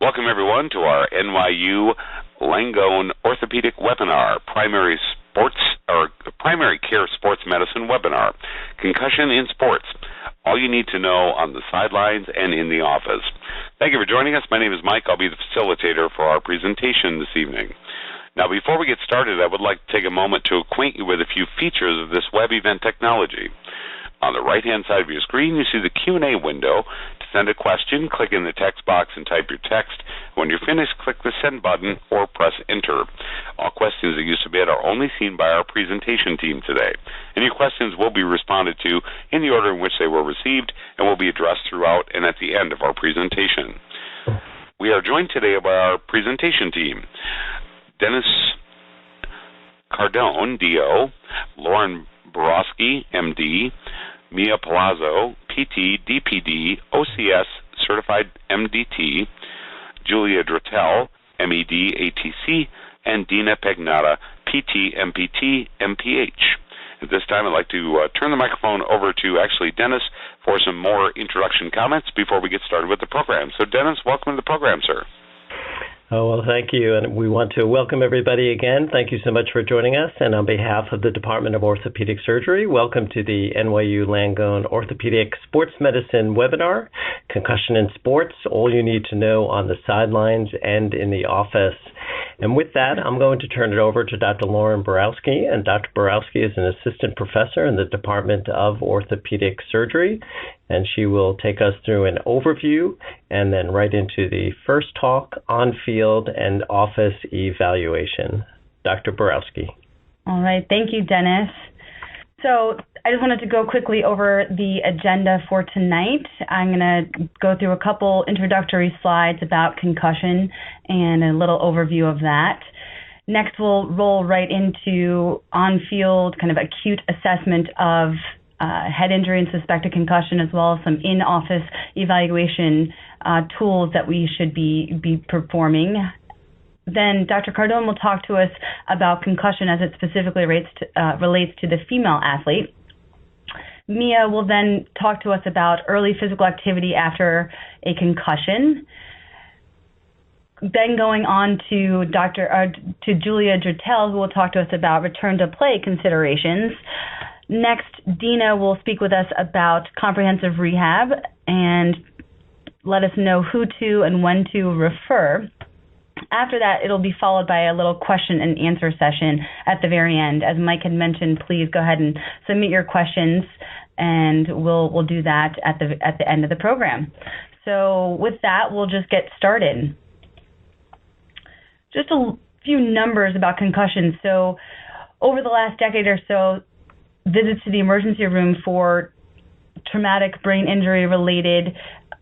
Welcome, everyone, to our NYU Langone Orthopedic webinar, primary care sports medicine webinar, Concussion in Sports, all you need to know on the sidelines and in the office. Thank you for joining us. My name is Mike. I'll be the facilitator for our presentation this evening. Now, before we get started, I would like to take a moment to acquaint you with a few features of this web event technology. On the right-hand side of your screen, you see the Q&A window. To send a question, click in the text box and type your text. When you're finished, click the Send button or press Enter. All questions that you submit are only seen by our presentation team today. And your questions will be responded to in the order in which they were received and will be addressed throughout and at the end of our presentation. We are joined today by our presentation team. Denis, Cardone, DO, Lauren Borowski, MD, Mia Palazzo, PT, DPD, OCS, Certified MDT, Julia Dratell, MED, ATC, and Dina Pagnotta, PT, MPT, MPH. At this time, I'd like to turn the microphone over to Denis for some more introduction comments before we get started with the program. So, Denis, welcome to the program, sir. Oh, well, thank you. And we want to welcome everybody again. Thank you so much for joining us. And on behalf of the Department of Orthopedic Surgery, welcome to the NYU Langone Orthopedic Sports Medicine webinar, Concussion in Sports, all you need to know on the sidelines and in the office. And with that, I'm going to turn it over to Dr. Lauren Borowski. And Dr. Borowski is an assistant professor in the Department of Orthopedic Surgery. And she will take us through an overview and then right into the first talk on field and office evaluation. Dr. Borowski. All right. Thank you, Denis. So I just wanted to go quickly over the agenda for tonight. I'm going to go through a couple introductory slides about concussion and a little overview of that. Next, we'll roll right into on-field kind of acute assessment of head injury and suspected concussion, as well as some in-office evaluation tools that we should be performing. Then Dr. Cardone will talk to us about concussion as it specifically relates to the female athlete. Mia will then talk to us about early physical activity after a concussion. Then going on to Julia Dratell, who will talk to us about return to play considerations. Next, Dina will speak with us about comprehensive rehab and let us know who to and when to refer. After that, it'll be followed by a little question and answer session at the very end. As Mike had mentioned, please go ahead and submit your questions, and we'll do that at the end of the program. So with that, we'll just get started. Just a few numbers about concussion. So over the last decade or so, visits to the emergency room for traumatic brain injury-related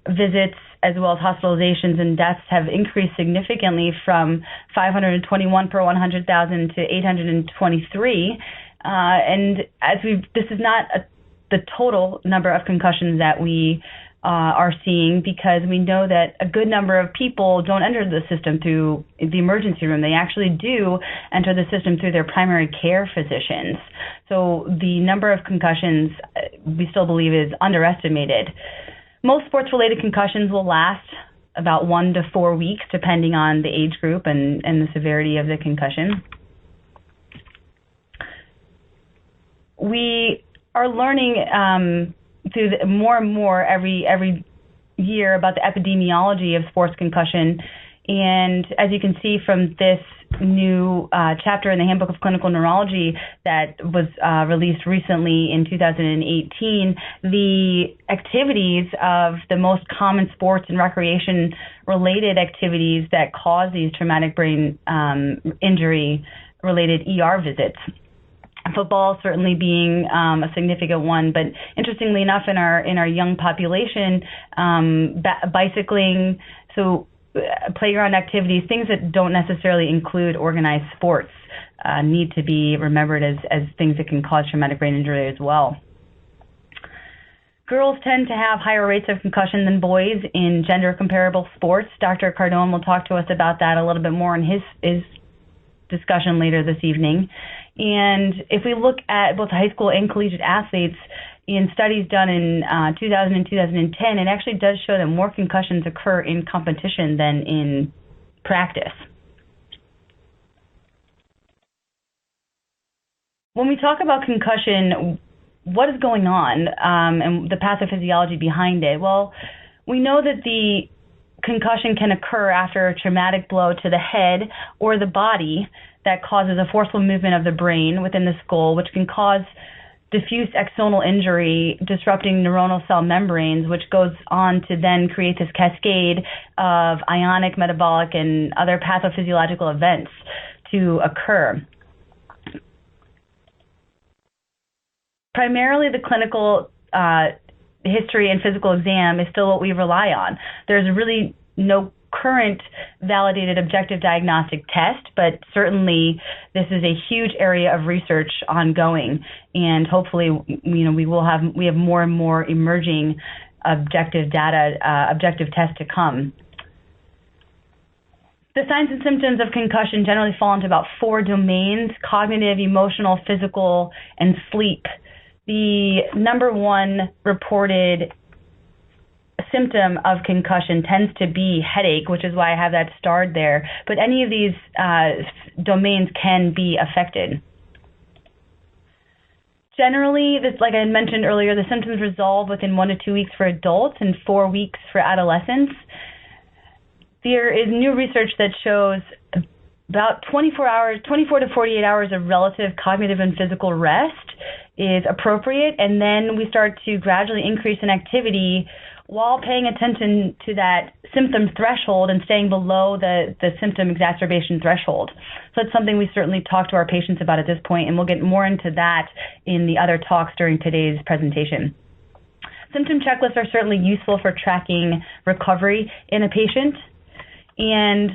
visits, as well as hospitalizations and deaths, have increased significantly from 521 per 100,000 to 823. And this is not the total number of concussions that we are seeing, because we know that a good number of people don't enter the system through the emergency room. They actually do enter the system through their primary care physicians. So the number of concussions we still believe is underestimated. Most sports-related concussions will last about 1 to 4 weeks, depending on the age group and the severity of the concussion. We are learning more and more every year about the epidemiology of sports concussion. And as you can see from this new chapter in the Handbook of Clinical Neurology that was released recently in 2018, the activities of the most common sports and recreation-related activities that cause these traumatic brain injury-related ER visits. Football certainly being a significant one, but interestingly enough, in our young population, bicycling, so playground activities, things that don't necessarily include organized sports, need to be remembered as things that can cause traumatic brain injury as well. Girls tend to have higher rates of concussion than boys in gender-comparable sports. Dr. Cardone will talk to us about that a little bit more in his discussion later this evening. And if we look at both high school and collegiate athletes, in studies done in 2000 and 2010, it actually does show that more concussions occur in competition than in practice. When we talk about concussion, what is going on and the pathophysiology behind it? Well, we know that the concussion can occur after a traumatic blow to the head or the body that causes a forceful movement of the brain within the skull, which can cause diffuse axonal injury, disrupting neuronal cell membranes, which goes on to then create this cascade of ionic, metabolic, and other pathophysiological events to occur. Primarily, the clinical history and physical exam is still what we rely on. There's really no current validated objective diagnostic test, but certainly this is a huge area of research ongoing, and hopefully, we have more and more emerging objective data, objective tests to come. The signs and symptoms of concussion generally fall into about 4 domains: cognitive, emotional, physical, and sleep. The number one reported symptom of concussion tends to be headache, which is why I have that starred there. But any of these domains can be affected. Generally, like I mentioned earlier, the symptoms resolve within 1 to 2 weeks for adults and 4 weeks for adolescents. There is new research that shows about 24 to 48 hours of relative cognitive and physical rest is appropriate, and then we start to gradually increase in activity while paying attention to that symptom threshold and staying below the symptom exacerbation threshold. So it's something we certainly talk to our patients about at this point, and we'll get more into that in the other talks during today's presentation. Symptom checklists are certainly useful for tracking recovery in a patient, and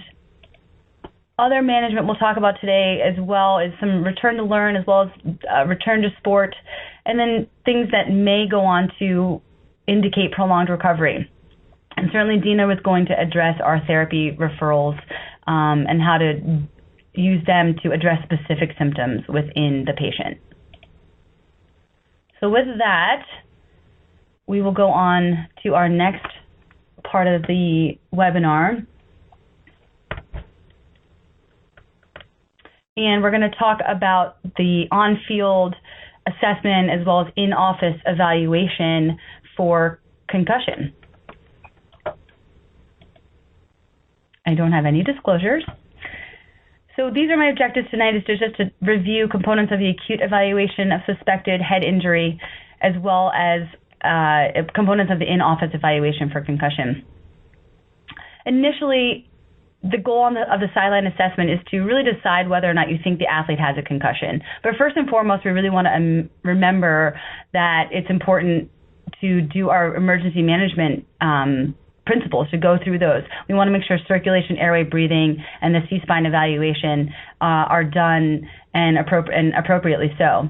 other management we'll talk about today as well is some return to learn as well as return to sport, and then things that may go on to indicate prolonged recovery. And certainly Dina was going to address our therapy referrals and how to use them to address specific symptoms within the patient. So with that, we will go on to our next part of the webinar. And we're going to talk about the on-field assessment as well as in-office evaluation for concussion. I don't have any disclosures. So these are my objectives tonight, is just to review components of the acute evaluation of suspected head injury as well as components of the in-office evaluation for concussion. Initially, the goal of the sideline assessment is to really decide whether or not you think the athlete has a concussion. But first and foremost, we really want to remember that it's important to do our emergency management principles, to go through those. We want to make sure circulation, airway, breathing, and the C-spine evaluation are done and appropriately so.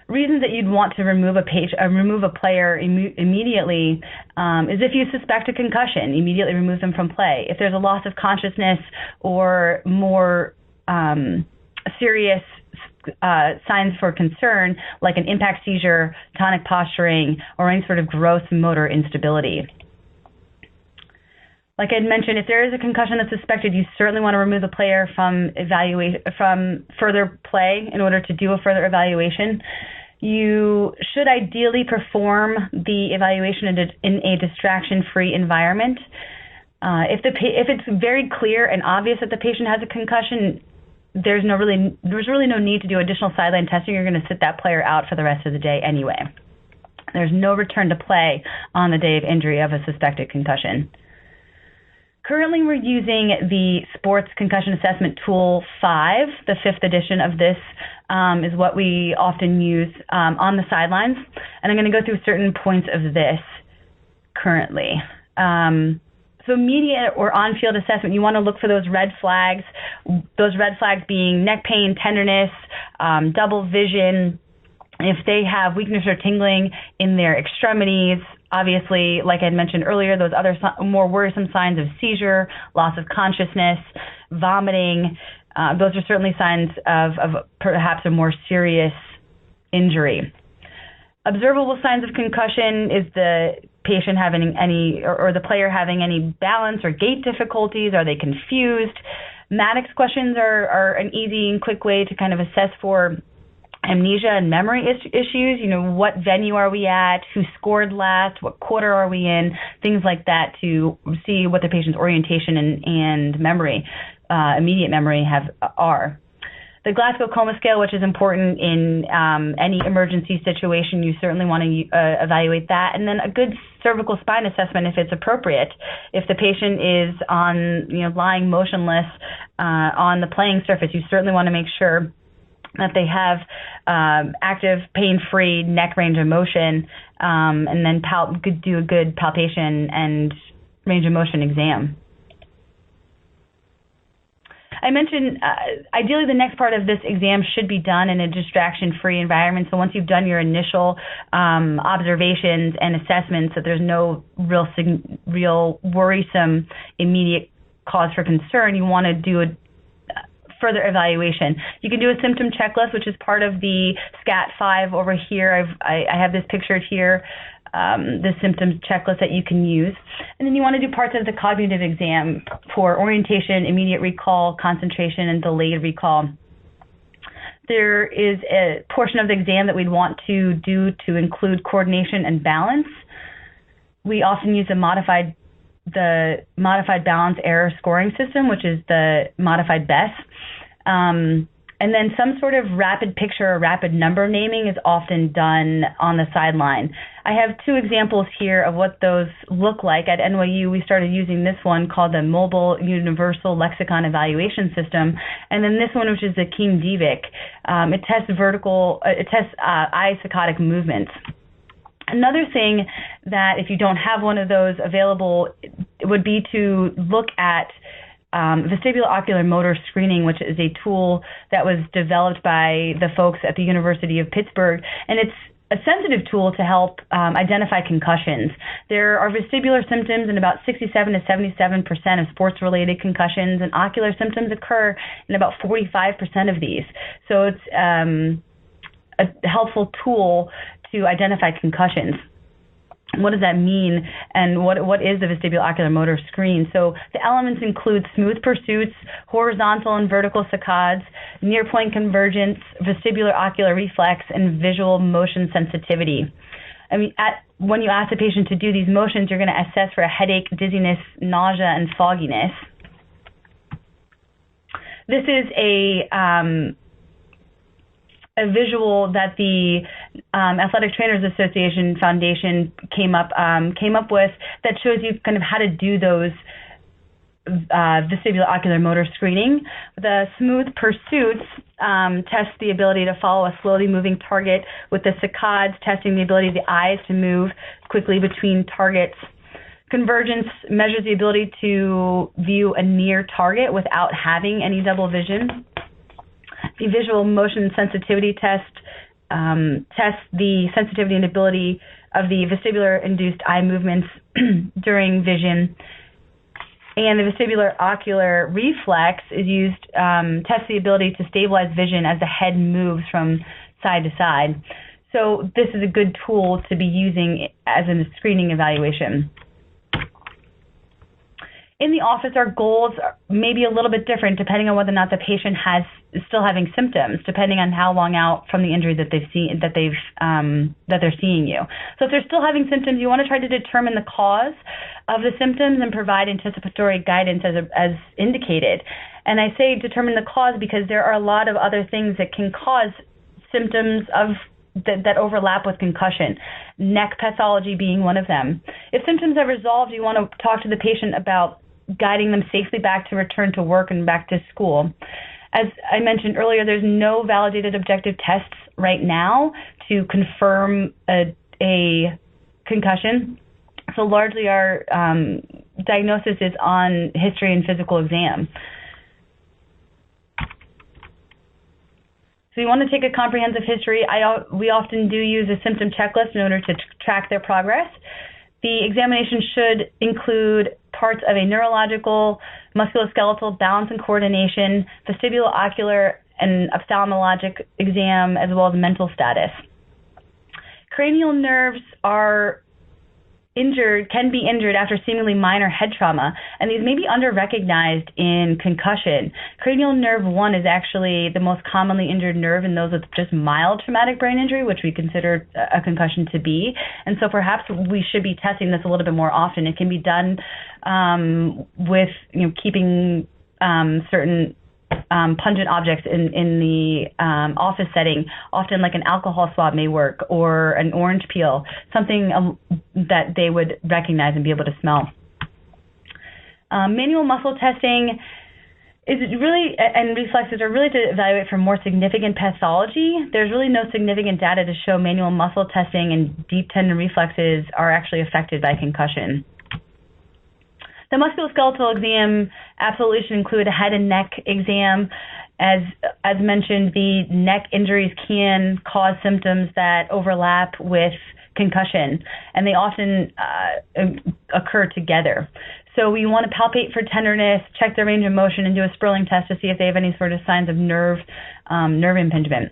Reasons that you'd want to remove a player immediately is if you suspect a concussion, immediately remove them from play. If there's a loss of consciousness or more serious signs for concern, like an impact seizure, tonic posturing, or any sort of gross motor instability. Like I mentioned, if there is a concussion that's suspected, you certainly want to remove the player from further play in order to do a further evaluation. You should ideally perform the evaluation in a distraction-free environment. If it's very clear and obvious that the patient has a concussion, there's really no need to do additional sideline testing. You're going to sit that player out for the rest of the day anyway. There's no return to play on the day of injury of a suspected concussion. Currently, we're using the Sports Concussion Assessment Tool 5. The 5th edition of this is what we often use on the sidelines. And I'm going to go through certain points of this currently. So immediate or on-field assessment, you want to look for those red flags being neck pain, tenderness, double vision. If they have weakness or tingling in their extremities, obviously, like I mentioned earlier, those other more worrisome signs of seizure, loss of consciousness, vomiting, those are certainly signs of perhaps a more serious injury. Observable signs of concussion is the patient having any, or the player having any balance or gait difficulties. Are they confused? Maddocks questions are an easy and quick way to kind of assess for amnesia and memory issues. What venue are we at? Who scored last? What quarter are we in? Things like that to see what the patient's orientation and memory, immediate memory are. The Glasgow Coma Scale, which is important in any emergency situation, you certainly want to evaluate that. And then a good cervical spine assessment if it's appropriate. If the patient is on, lying motionless on the playing surface, you certainly want to make sure that they have active, pain-free neck range of motion, and then do a good palpation and range of motion exam. I mentioned ideally the next part of this exam should be done in a distraction-free environment. So once you've done your initial observations and assessments, that there's no real worrisome immediate cause for concern, you want to do a further evaluation. You can do a symptom checklist, which is part of the SCAT-5 over here. I have this pictured here. The symptoms checklist that you can use. And then you want to do parts of the cognitive exam for orientation, immediate recall, concentration, and delayed recall. There is a portion of the exam that we'd want to do to include coordination and balance. We often use the modified balance error scoring system, which is the modified BESS. And then some sort of rapid picture or rapid number naming is often done on the sideline. I have two examples here of what those look like. At NYU, we started using this one called the Mobile Universal Lexicon Evaluation System, and then this one, which is the King Divic. It tests eye saccadic movements. Another thing that if you don't have one of those available would be to look at vestibulo-ocular motor screening, which is a tool that was developed by the folks at the University of Pittsburgh, and it's a sensitive tool to help identify concussions. There are vestibular symptoms in about 67 to 77% of sports-related concussions, and ocular symptoms occur in about 45% of these. So it's a helpful tool to identify concussions. What does that mean, and what is the vestibulo-ocular motor screen? So the elements include smooth pursuits, horizontal and vertical saccades, near-point convergence, vestibular-ocular reflex, and visual motion sensitivity. When you ask the patient to do these motions, you're going to assess for a headache, dizziness, nausea, and fogginess. This is a visual that the Athletic Trainers Association Foundation came up with that shows you kind of how to do those vestibulo-ocular motor screening. The smooth pursuits test the ability to follow a slowly moving target, with the saccades testing the ability of the eyes to move quickly between targets. Convergence measures the ability to view a near target without having any double vision. The visual motion sensitivity test tests the sensitivity and ability of the vestibular-induced eye movements during vision. And the vestibular-ocular reflex is used, tests the ability to stabilize vision as the head moves from side to side. So this is a good tool to be using as a screening evaluation. In the office, our goals may be a little bit different depending on whether or not the patient is still having symptoms, depending on how long out from the injury that they're seeing you. So if they're still having symptoms, you want to try to determine the cause of the symptoms and provide anticipatory guidance as indicated. And I say determine the cause because there are a lot of other things that can cause symptoms that overlap with concussion, neck pathology being one of them. If symptoms are resolved, you want to talk to the patient about guiding them safely back to return to work and back to school. As I mentioned earlier, there's no validated objective tests right now to confirm a concussion. So largely our diagnosis is on history and physical exam. So you want to take a comprehensive history. We often do use a symptom checklist in order to track their progress. The examination should include parts of a neurological, musculoskeletal, balance and coordination, vestibulo-ocular, and ophthalmologic exam, as well as mental status. Cranial nerves can be injured after seemingly minor head trauma, and these may be under-recognized in concussion. Cranial nerve 1 is actually the most commonly injured nerve in those with just mild traumatic brain injury, which we consider a concussion to be. And so perhaps we should be testing this a little bit more often. It can be done with keeping certain pungent objects in the office setting. Often like an alcohol swab may work, or an orange peel, something that they would recognize and be able to smell. Manual muscle testing and reflexes are really to evaluate for more significant pathology. There's really no significant data to show manual muscle testing and deep tendon reflexes are actually affected by concussion. The musculoskeletal exam absolutely should include a head and neck exam. As mentioned, the neck injuries can cause symptoms that overlap with concussion, and they often occur together. So we want to palpate for tenderness, check their range of motion, and do a Sperling test to see if they have any sort of signs of nerve impingement.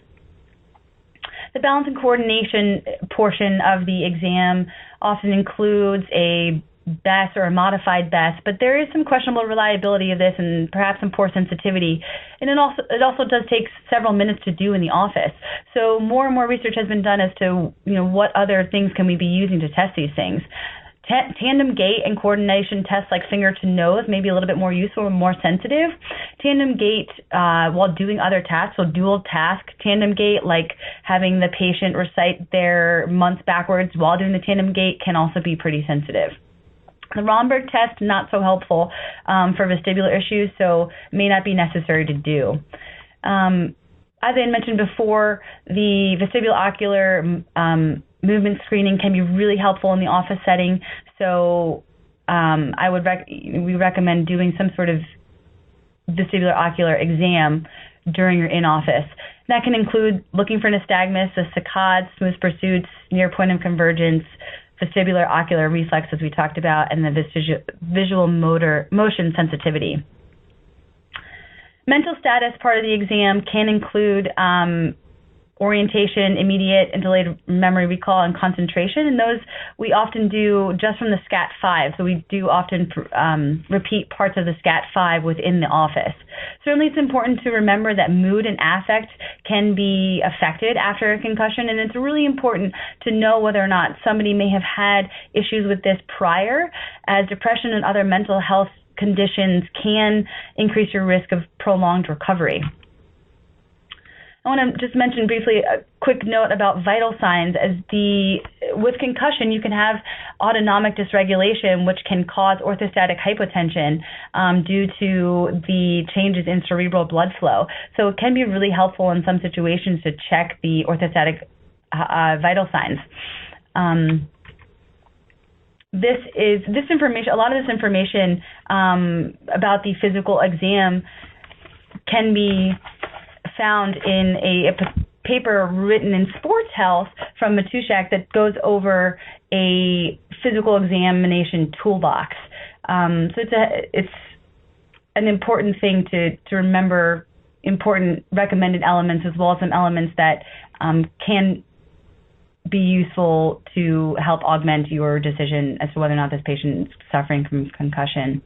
The balance and coordination portion of the exam often includes a BESS or a modified BESS, but there is some questionable reliability of this and perhaps some poor sensitivity. And it also does take several minutes to do in the office. So more and more research has been done as to what other things can we be using to test these things. Tandem gait and coordination tests like finger to nose may be a little bit more useful and more sensitive. Tandem gait while doing other tasks, so dual task tandem gait, like having the patient recite their months backwards while doing the tandem gait, can also be pretty sensitive. The Romberg test, not so helpful for vestibular issues, so may not be necessary to do. As I had mentioned before, the vestibulo-ocular movement screening can be really helpful in the office setting, so we recommend doing some sort of vestibular-ocular exam during your in-office. That can include looking for nystagmus, the saccades, smooth pursuits, near point of convergence, vestibular ocular reflex, as we talked about, and the visual motion sensitivity. Mental status part of the exam can include orientation, immediate and delayed memory recall, and concentration, and those we often do just from the SCAT-5, so we do often repeat parts of the SCAT-5 within the office. Certainly it's important to remember that mood and affect can be affected after a concussion, and it's really important to know whether or not somebody may have had issues with this prior, as depression and other mental health conditions can increase your risk of prolonged recovery. I want to just mention briefly a quick note about vital signs. With concussion, you can have autonomic dysregulation, which can cause orthostatic hypotension due to the changes in cerebral blood flow. So it can be really helpful in some situations to check the orthostatic vital signs. A lot of this information about the physical exam can be found in a paper written in Sports Health from Matteuszak that goes over a physical examination toolbox. So it's an important thing to remember, important recommended elements as well as some elements that can be useful to help augment your decision as to whether or not this patient is suffering from concussion.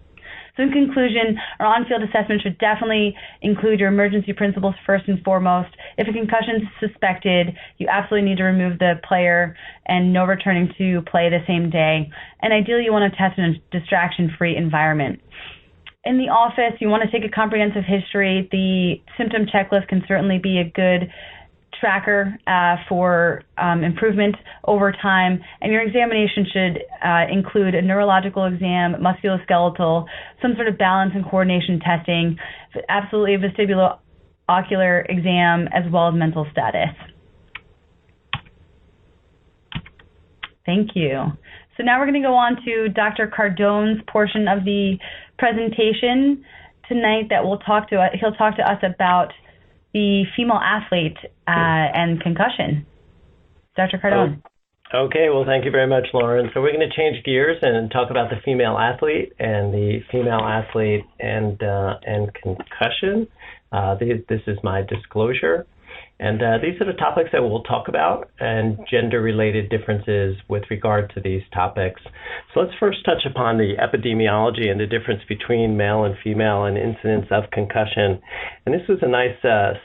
So in conclusion, our on-field assessment should definitely include your emergency principles first and foremost. If a concussion is suspected, you absolutely need to remove the player and no returning to play the same day. And ideally, you want to test in a distraction-free environment. In the office, you want to take a comprehensive history. The symptom checklist can certainly be a good tracker for improvement over time, and your examination should include a neurological exam, musculoskeletal, some sort of balance and coordination testing, absolutely a vestibulo-ocular exam, as well as mental status. Thank you. So now we're going to go on to Dr. Cardone's portion of the presentation tonight. He'll talk to us about the female athlete and concussion. Dr. Cardone. Okay, well, thank you very much, Lauren. So we're going to change gears and talk about the female athlete and concussion. This is my disclosure. And these are the topics that we'll talk about and gender-related differences with regard to these topics. So let's first touch upon the epidemiology and the difference between male and female and incidence of concussion. And this was a nice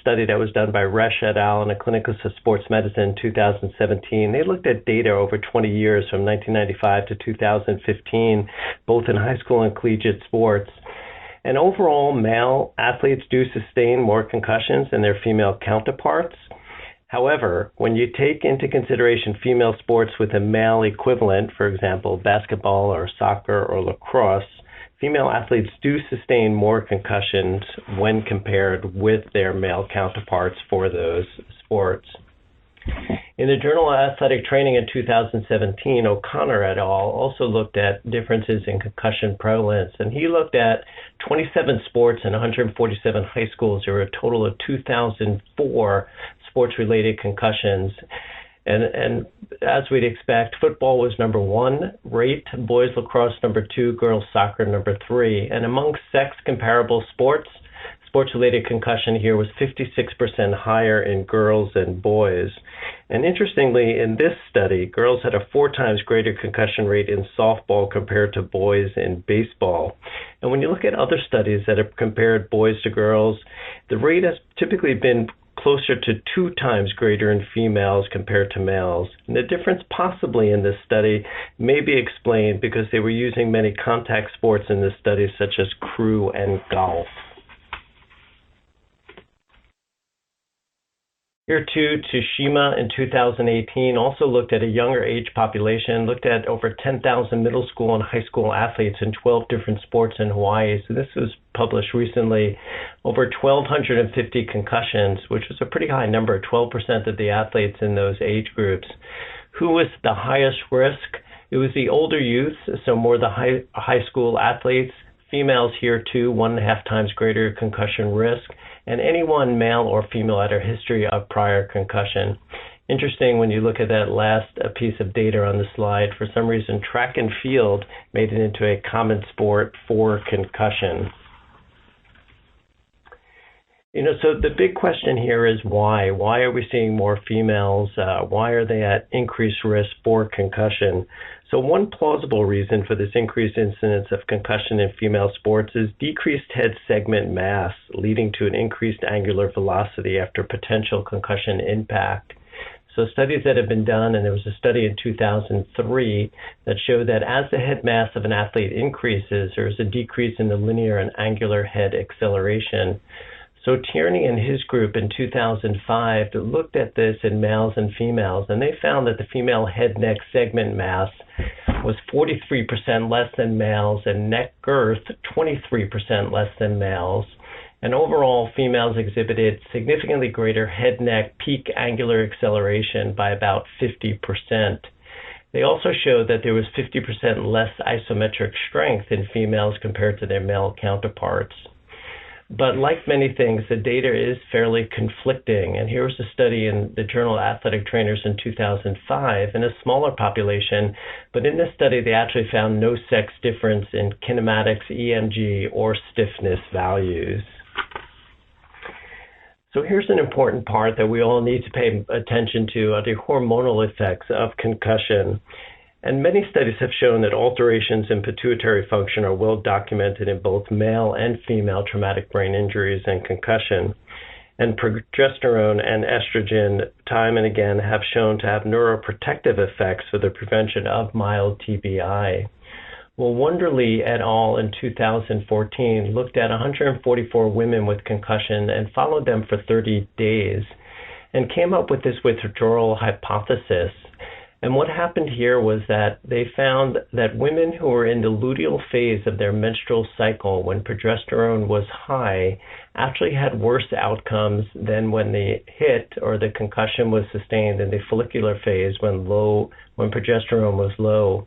study that was done by Resch et al. In a Clinicus of Sports Medicine in 2017. They looked at data over 20 years from 1995 to 2015, both in high school and collegiate sports. And overall, male athletes do sustain more concussions than their female counterparts. However, when you take into consideration female sports with a male equivalent, for example, basketball or soccer or lacrosse, female athletes do sustain more concussions when compared with their male counterparts for those sports. In the Journal of Athletic Training in 2017, O'Connor et al. Also looked at differences in concussion prevalence, and he looked at 27 sports and 147 high schools. There were a total of 2,004 sports-related concussions. And as we'd expect, football was number 1 rate, boys lacrosse number 2, girls soccer number 3. And among sex-comparable sports-related concussion here was 56% higher in girls than boys. And interestingly, in this study, girls had a 4 times greater concussion rate in softball compared to boys in baseball. And when you look at other studies that have compared boys to girls, the rate has typically been closer to 2 times greater in females compared to males. And the difference possibly in this study may be explained because they were using many contact sports in this study, such as crew and golf. Here too, Tsushima in 2018 also looked at a younger age population, looked at over 10,000 middle school and high school athletes in 12 different sports in Hawaii. So this was published recently. Over 1,250 concussions, which was a pretty high number, 12% of the athletes in those age groups. Who was the highest risk? It was the older youth, so more the high school athletes. Females here too, 1.5 times greater concussion risk, and anyone, male or female, had a history of prior concussion. Interesting when you look at that last piece of data on the slide, for some reason track and field made it into a common sport for concussion. So the big question here is why? Why are we seeing more females? Why are they at increased risk for concussion? So one plausible reason for this increased incidence of concussion in female sports is decreased head segment mass, leading to an increased angular velocity after potential concussion impact. So studies that have been done, and there was a study in 2003 that showed that as the head mass of an athlete increases, there is a decrease in the linear and angular head acceleration. So Tierney and his group in 2005 looked at this in males and females, and they found that the female head-neck segment mass was 43% less than males and neck girth 23% less than males. And overall, females exhibited significantly greater head-neck peak angular acceleration by about 50%. They also showed that there was 50% less isometric strength in females compared to their male counterparts. But like many things, the data is fairly conflicting. And here was a study in the Journal of Athletic Trainers in 2005 in a smaller population. But in this study, they actually found no sex difference in kinematics, EMG, or stiffness values. So here's an important part that we all need to pay attention to, are the hormonal effects of concussion. And many studies have shown that alterations in pituitary function are well documented in both male and female traumatic brain injuries and concussion. And progesterone and estrogen, time and again, have shown to have neuroprotective effects for the prevention of mild TBI. Well, Wonderly et al. In 2014 looked at 144 women with concussion and followed them for 30 days and came up with this withdrawal hypothesis. And what happened here was that they found that women who were in the luteal phase of their menstrual cycle when progesterone was high actually had worse outcomes than when the hit or the concussion was sustained in the follicular phase when progesterone was low.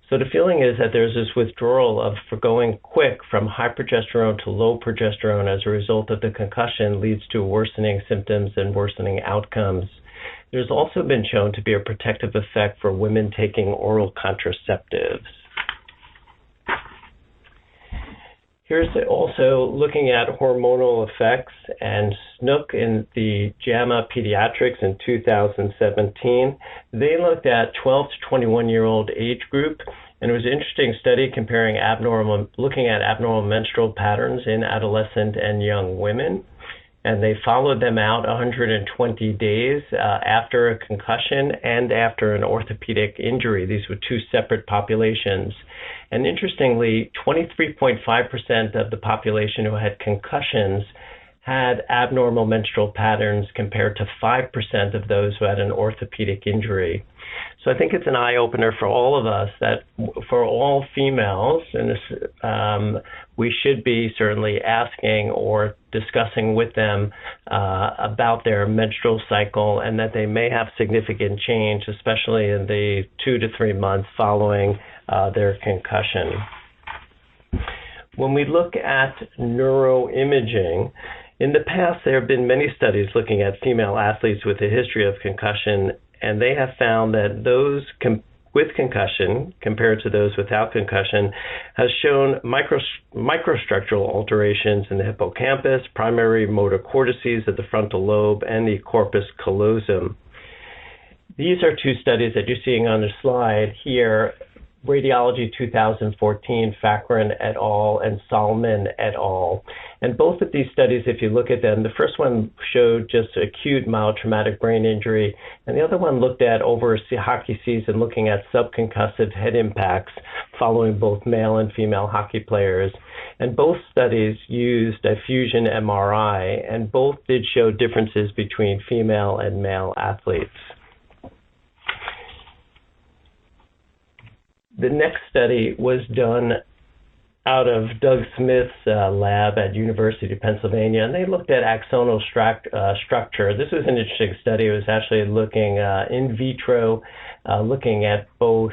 So the feeling is that there's this withdrawal of going quick from high progesterone to low progesterone as a result of the concussion leads to worsening symptoms and worsening outcomes. There's also been shown to be a protective effect for women taking oral contraceptives. Here's also looking at hormonal effects and SNOOK in the JAMA Pediatrics in 2017. They looked at 12 to 21-year-old age group, and it was an interesting study looking at abnormal menstrual patterns in adolescent and young women. And they followed them out 120 days after a concussion and after an orthopedic injury. These were two separate populations. And interestingly, 23.5% of the population who had concussions had abnormal menstrual patterns compared to 5% of those who had an orthopedic injury. So I think it's an eye-opener for all of us that for all females, and we should be certainly asking or discussing with them about their menstrual cycle, and that they may have significant change, especially in the 2 to 3 months following their concussion. When we look at neuroimaging, in the past there have been many studies looking at female athletes with a history of concussion, and they have found that those with concussion compared to those without concussion has shown microstructural alterations in the hippocampus, primary motor cortices of the frontal lobe, and the corpus callosum. These are two studies that you're seeing on the slide here. Radiology 2014, Fakhran et al. And Salman et al. And both of these studies, if you look at them, the first one showed just acute mild traumatic brain injury, and the other one looked at over a hockey season, looking at subconcussive head impacts following both male and female hockey players. And both studies used a fusion MRI, and both did show differences between female and male athletes. The next study was done out of Doug Smith's lab at University of Pennsylvania, and they looked at axonal structure. This was an interesting study. It was actually looking in vitro, looking at both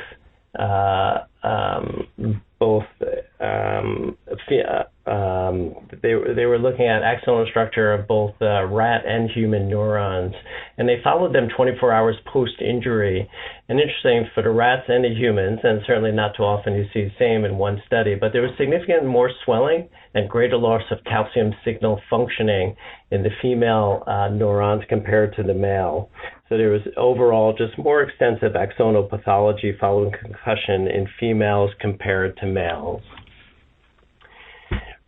they were looking at axonal structure of both rat and human neurons, and they followed them 24 hours post-injury. And interesting, for the rats and the humans, and certainly not too often you see the same in one study, but there was significant more swelling and greater loss of calcium signal functioning in the female neurons compared to the male. So there was overall just more extensive axonal pathology following concussion in females compared to males.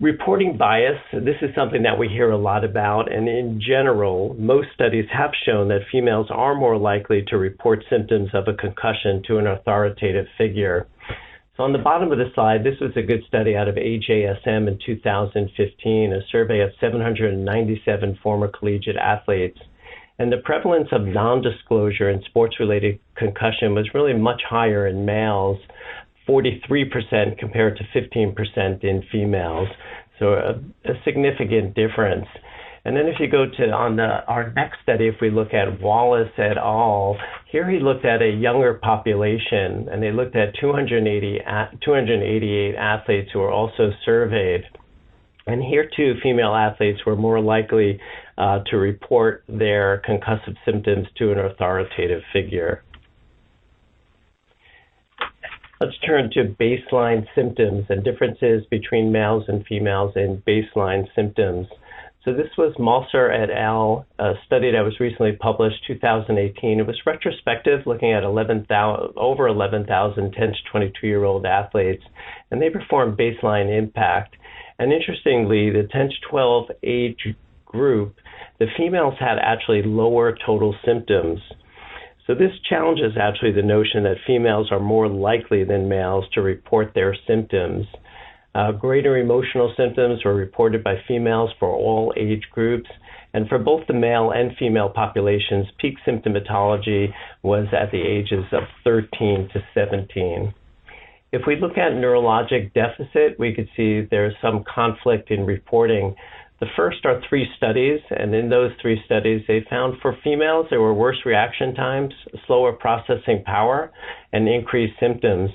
Reporting bias, this is something that we hear a lot about, and in general, most studies have shown that females are more likely to report symptoms of a concussion to an authoritative figure. So on the bottom of the slide, this was a good study out of AJSM in 2015, a survey of 797 former collegiate athletes. And the prevalence of non-disclosure in sports-related concussion was really much higher in males, 43% compared to 15% in females. So a significant difference. And then if you go to our next study, if we look at Wallace et al., here he looked at a younger population, and they looked at 288 athletes who were also surveyed. And here too, female athletes were more likely to report their concussive symptoms to an authoritative figure. Let's turn to baseline symptoms and differences between males and females in baseline symptoms. So this was Malser et al., a study that was recently published, 2018. It was retrospective, looking at over 11,000 10 to 22-year-old athletes, and they performed baseline impact. And interestingly, the 10 to 12 age group, the females had actually lower total symptoms. So this challenges actually the notion that females are more likely than males to report their symptoms. Greater emotional symptoms were reported by females for all age groups, and for both the male and female populations, peak symptomatology was at the ages of 13 to 17. If we look at neurologic deficit, we could see there's some conflict in reporting. The first are 3 studies, and in those 3 studies, they found for females there were worse reaction times, slower processing power, and increased symptoms.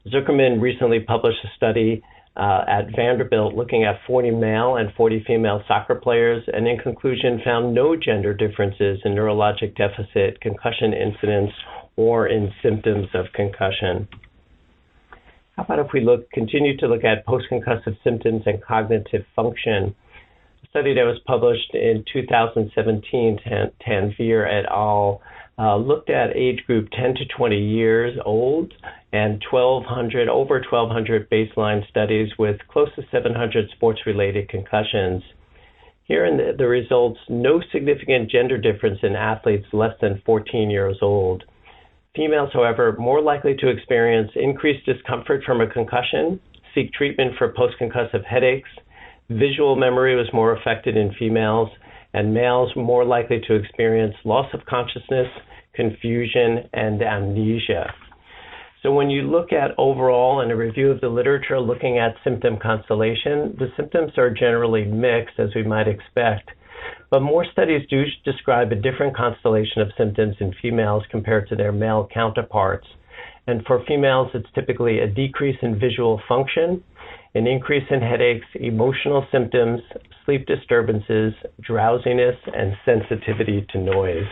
Zuckerman recently published a study at Vanderbilt looking at 40 male and 40 female soccer players, and in conclusion found no gender differences in neurologic deficit, concussion incidence, or in symptoms of concussion. How about if we continue to look at post-concussive symptoms and cognitive function? A study that was published in 2017, Tanvir et al., looked at age group 10 to 20 years old and over 1,200 baseline studies with close to 700 sports-related concussions. Here in the results, no significant gender difference in athletes less than 14 years old. Females, however, more likely to experience increased discomfort from a concussion, seek treatment for post-concussive headaches, visual memory was more affected in females, and males more likely to experience loss of consciousness, confusion, and amnesia. So when you look at overall in a review of the literature looking at symptom constellation, the symptoms are generally mixed, as we might expect. But more studies do describe a different constellation of symptoms in females compared to their male counterparts. And for females, it's typically a decrease in visual function, an increase in headaches, emotional symptoms, sleep disturbances, drowsiness, and sensitivity to noise.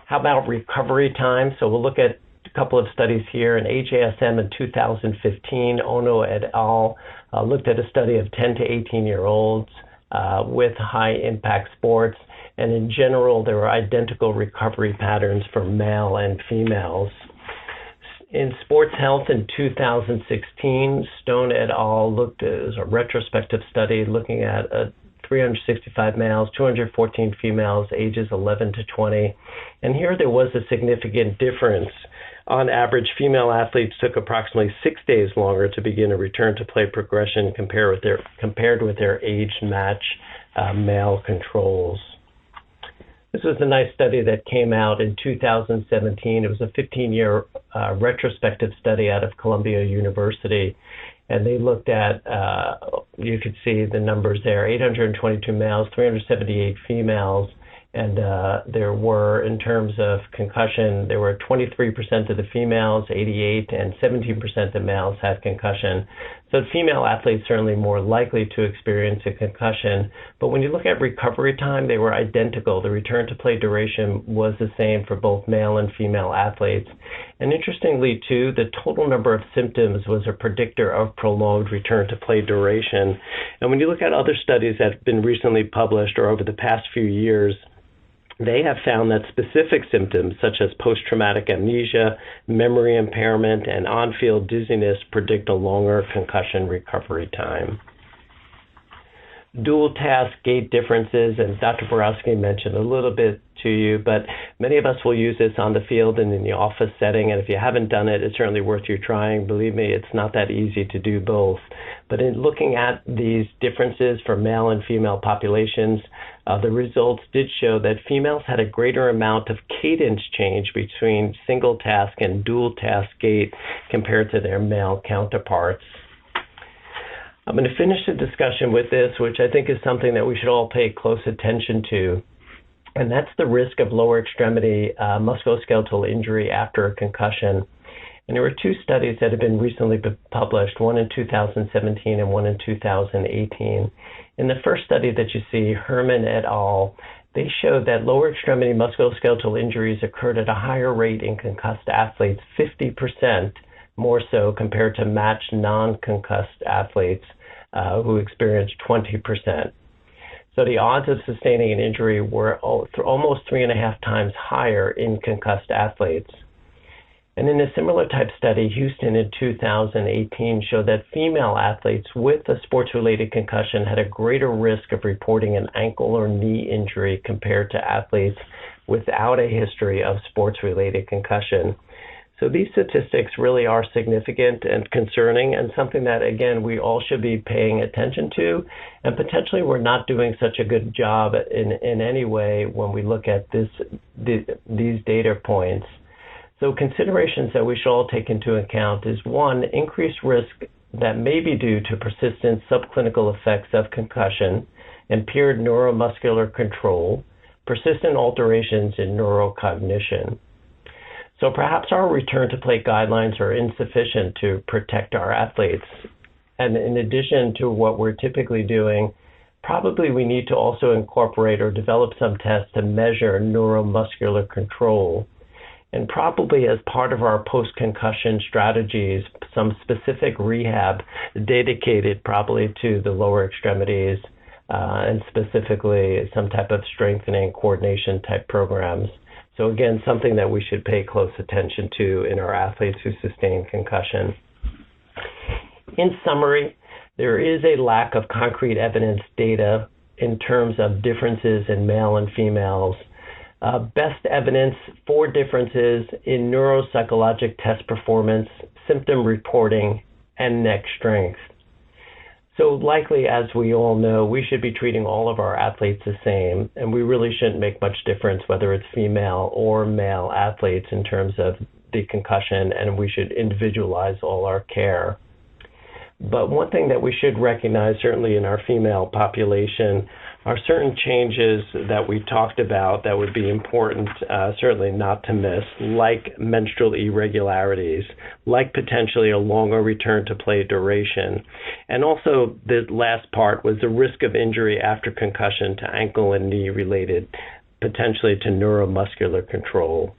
How about recovery time? So we'll look at a couple of studies here. In HASM in 2015, Ono et al. Looked at a study of 10 to 18-year-olds with high-impact sports, and in general, there were identical recovery patterns for male and females. In sports health in 2016, Stone et al. Looked as a retrospective study looking at 365 males, 214 females, ages 11 to 20. And here there was a significant difference. On average, female athletes took approximately 6 days longer to begin a return to play progression compared with their age-match male controls. This was a nice study that came out in 2017. It was a 15-year retrospective study out of Columbia University. And they looked at, you could see the numbers there, 822 males, 378 females. And there were, in terms of concussion, there were 23% of the females, 88, and 17% of males had concussion. So female athletes certainly more likely to experience a concussion. But when you look at recovery time, they were identical. The return to play duration was the same for both male and female athletes. And interestingly, too, the total number of symptoms was a predictor of prolonged return to play duration. And when you look at other studies that have been recently published or over the past few years, they have found that specific symptoms such as post-traumatic amnesia, memory impairment, and on-field dizziness predict a longer concussion recovery time. Dual task gait differences, and Dr. Borowski mentioned a little bit to you, but many of us will use this on the field and in the office setting, and if you haven't done it, it's certainly worth you trying. Believe me, it's not that easy to do both. But in looking at these differences for male and female populations, the results did show that females had a greater amount of cadence change between single task and dual task gait compared to their male counterparts. I'm going to finish the discussion with this, which I think is something that we should all pay close attention to, and that's the risk of lower extremity musculoskeletal injury after a concussion. And there were two studies that have been recently published, one in 2017 and one in 2018. In the first study that you see, Herman et al., they showed that lower extremity musculoskeletal injuries occurred at a higher rate in concussed athletes, 50% more so compared to matched non-concussed athletes who experienced 20%. So the odds of sustaining an injury were almost 3.5 times higher in concussed athletes. And in a similar type study, Houston in 2018 showed that female athletes with a sports-related concussion had a greater risk of reporting an ankle or knee injury compared to athletes without a history of sports-related concussion. So these statistics really are significant and concerning, and something that, again, we all should be paying attention to, and potentially we're not doing such a good job in any way when we look at these data points. So considerations that we should all take into account is, one, increased risk that may be due to persistent subclinical effects of concussion, impaired neuromuscular control, persistent alterations in neurocognition. So perhaps our return to play guidelines are insufficient to protect our athletes. And in addition to what we're typically doing, probably we need to also incorporate or develop some tests to measure neuromuscular control. and probably as part of our post-concussion strategies, some specific rehab dedicated probably to the lower extremities and specifically some type of strengthening coordination type programs. So again, something that we should pay close attention to in our athletes who sustain concussion. In summary, there is a lack of concrete evidence data in terms of differences in male and females. Best evidence for differences in neuropsychologic test performance, symptom reporting, and neck strength. So likely, as we all know, we should be treating all of our athletes the same, and we really shouldn't make much difference whether it's female or male athletes in terms of the concussion, and we should individualize all our care. But one thing that we should recognize, certainly in our female population, are certain changes that we talked about that would be important, certainly not to miss, like menstrual irregularities, like potentially a longer return to play duration. And also the last part was the risk of injury after concussion to ankle and knee related, potentially to neuromuscular control.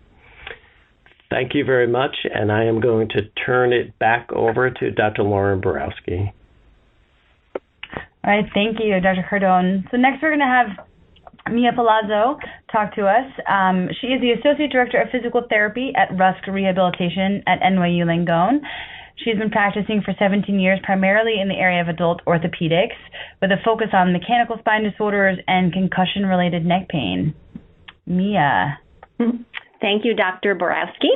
Thank you very much, and I am going to turn it back over to Dr. Lauren Borowski. All right, thank you, Dr. Cardone. So next we're going to have Mia Palazzo talk to us. She is the Associate Director of Physical Therapy at Rusk Rehabilitation at NYU Langone. She's been practicing for 17 years, primarily in the area of adult orthopedics, with a focus on mechanical spine disorders and concussion-related neck pain. Mia. Thank you, Dr. Borowski.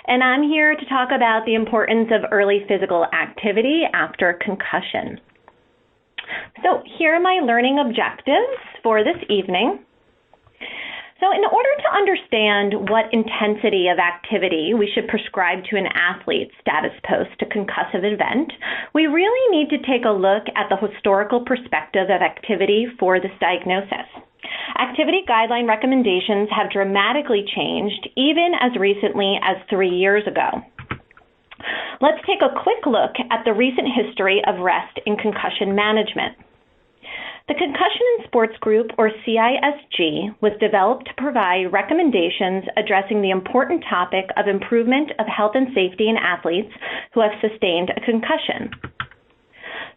And I'm here to talk about the importance of early physical activity after concussion. So here are my learning objectives for this evening. So in order to understand what intensity of activity we should prescribe to an athlete's status post a concussive event, we really need to take a look at the historical perspective of activity for this diagnosis. Activity guideline recommendations have dramatically changed even as recently as 3 years ago. Let's take a quick look at the recent history of rest in concussion management. The Concussion in Sports Group, or CISG, was developed to provide recommendations addressing the important topic of improvement of health and safety in athletes who have sustained a concussion.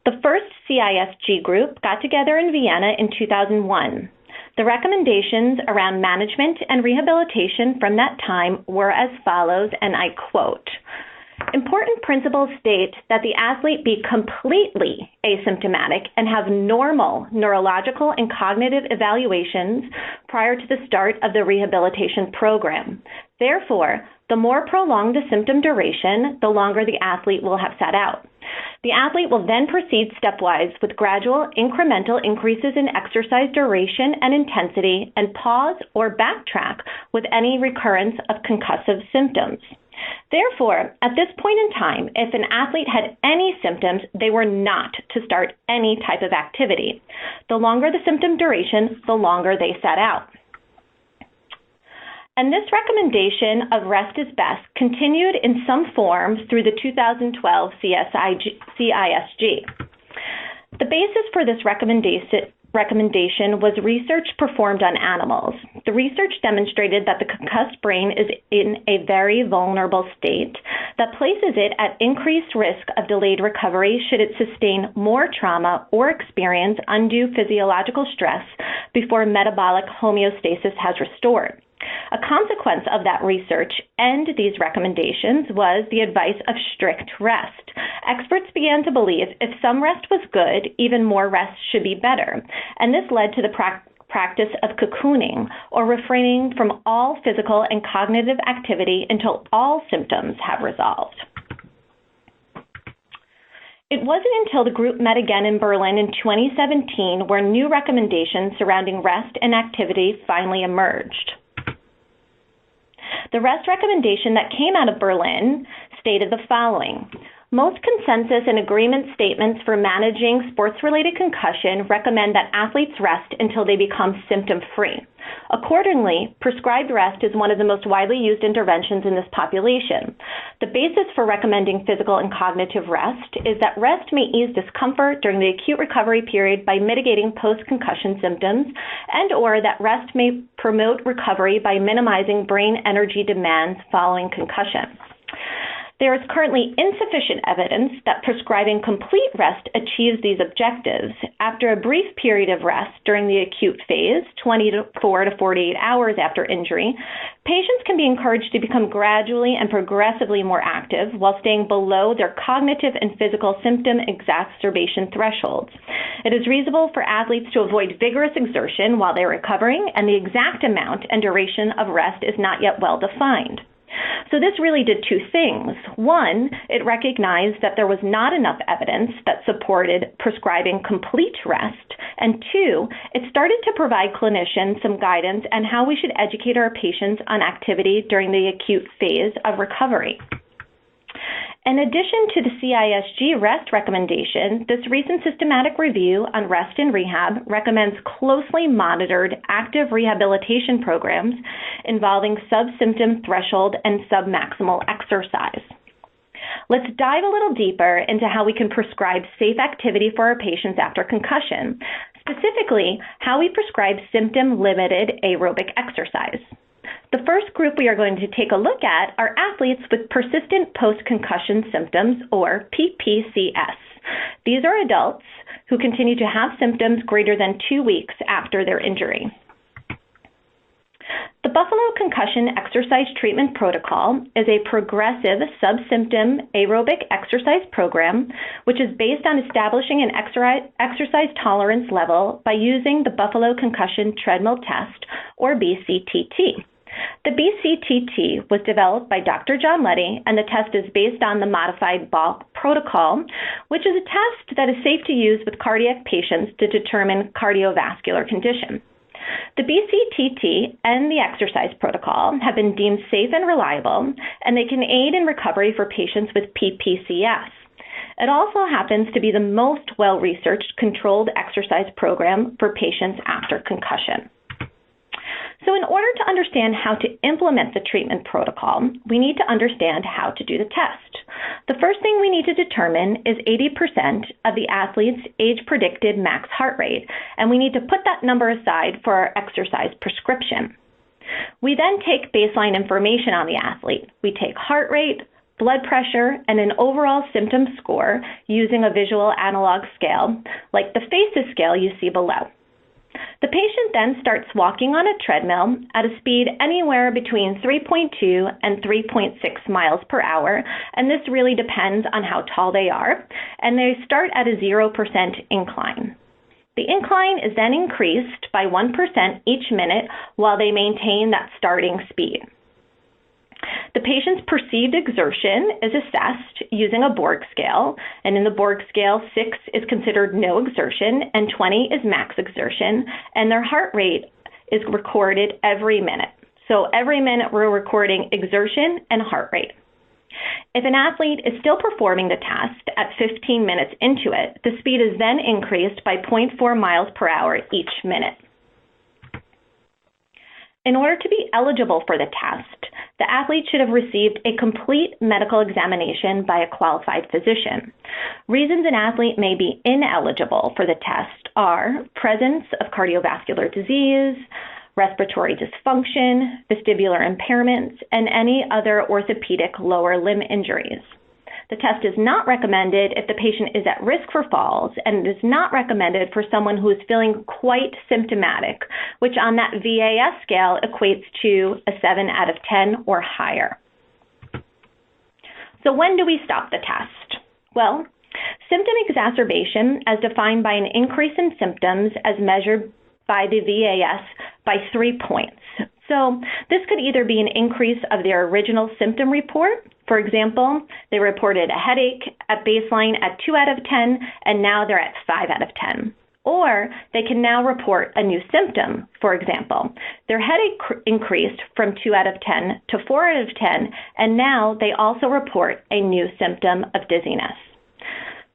The first CISG group got together in Vienna in 2001. The recommendations around management and rehabilitation from that time were as follows, and I quote, "Important principles state that the athlete be completely asymptomatic and have normal neurological and cognitive evaluations prior to the start of the rehabilitation program. Therefore, the more prolonged the symptom duration, the longer the athlete will have sat out. The athlete will then proceed stepwise with gradual incremental increases in exercise duration and intensity and pause or backtrack with any recurrence of concussive symptoms. Therefore, at this point in time, if an athlete had any symptoms, they were not to start any type of activity. The longer the symptom duration, the longer they sat out." And this recommendation of rest is best continued in some form through the 2012 CISG. The basis for this recommendation was research performed on animals. The research demonstrated that the concussed brain is in a very vulnerable state that places it at increased risk of delayed recovery should it sustain more trauma or experience undue physiological stress before metabolic homeostasis has restored. A consequence of that research and these recommendations was the advice of strict rest. Experts began to believe if some rest was good, even more rest should be better, and this led to the practice of cocooning, or refraining from all physical and cognitive activity until all symptoms have resolved. It wasn't until the group met again in Berlin in 2017 where new recommendations surrounding rest and activity finally emerged. The rest recommendation that came out of Berlin stated the following: Most consensus and agreement statements for managing sports-related concussion recommend that athletes rest until they become symptom-free. Accordingly, prescribed rest is one of the most widely used interventions in this population. The basis for recommending physical and cognitive rest is that rest may ease discomfort during the acute recovery period by mitigating post-concussion symptoms, and/or that rest may promote recovery by minimizing brain energy demands following concussion. There is currently insufficient evidence that prescribing complete rest achieves these objectives. After a brief period of rest during the acute phase, 24 to 48 hours after injury, patients can be encouraged to become gradually and progressively more active while staying below their cognitive and physical symptom exacerbation thresholds. It is reasonable for athletes to avoid vigorous exertion while they're recovering, and the exact amount and duration of rest is not yet well defined. So this really did two things. One, it recognized that there was not enough evidence that supported prescribing complete rest. And two, it started to provide clinicians some guidance on how we should educate our patients on activity during the acute phase of recovery. In addition to the CISG rest recommendation, this recent systematic review on rest in rehab recommends closely monitored active rehabilitation programs involving subsymptom threshold and submaximal exercise. Let's dive a little deeper into how we can prescribe safe activity for our patients after concussion, specifically how we prescribe symptom-limited aerobic exercise. The first group we are going to take a look at are athletes with persistent post-concussion symptoms, or PPCS. These are adults who continue to have symptoms greater than 2 weeks after their injury. The Buffalo Concussion Exercise Treatment Protocol is a progressive subsymptom aerobic exercise program which is based on establishing an exercise tolerance level by using the Buffalo Concussion Treadmill Test, or BCTT. The BCTT was developed by Dr. John Leddy, and the test is based on the modified Bach protocol, which is a test that is safe to use with cardiac patients to determine cardiovascular condition. The BCTT and the exercise protocol have been deemed safe and reliable, and they can aid in recovery for patients with PPCS. It also happens to be the most well-researched controlled exercise program for patients after concussion. So in order to understand how to implement the treatment protocol, we need to understand how to do the test. The first thing we need to determine is 80% of the athlete's age-predicted max heart rate, and we need to put that number aside for our exercise prescription. We then take baseline information on the athlete. We take heart rate, blood pressure, and an overall symptom score using a visual analog scale, like the FACES scale you see below. The patient then starts walking on a treadmill at a speed anywhere between 3.2 and 3.6 miles per hour, and this really depends on how tall they are, and they start at a 0% incline. The incline is then increased by 1% each minute while they maintain that starting speed. The patient's perceived exertion is assessed using a Borg scale, and in the Borg scale, 6 is considered no exertion and 20 is max exertion, and their heart rate is recorded every minute. So every minute we're recording exertion and heart rate. If an athlete is still performing the test at 15 minutes into it, the speed is then increased by 0.4 miles per hour each minute. In order to be eligible for the test, the athlete should have received a complete medical examination by a qualified physician. Reasons an athlete may be ineligible for the test are presence of cardiovascular disease, respiratory dysfunction, vestibular impairments, and any other orthopedic lower limb injuries. The test is not recommended if the patient is at risk for falls, and it is not recommended for someone who is feeling quite symptomatic, which on that VAS scale equates to a 7 out of 10 or higher. So when do we stop the test? Well, symptom exacerbation, as defined by an increase in symptoms as measured by the VAS by 3 points. So this could either be an increase of their original symptom report. For example, they reported a headache at baseline at 2 out of 10, and now they're at 5 out of 10. Or they can now report a new symptom. For example, their headache increased from 2 out of 10 to 4 out of 10, and now they also report a new symptom of dizziness.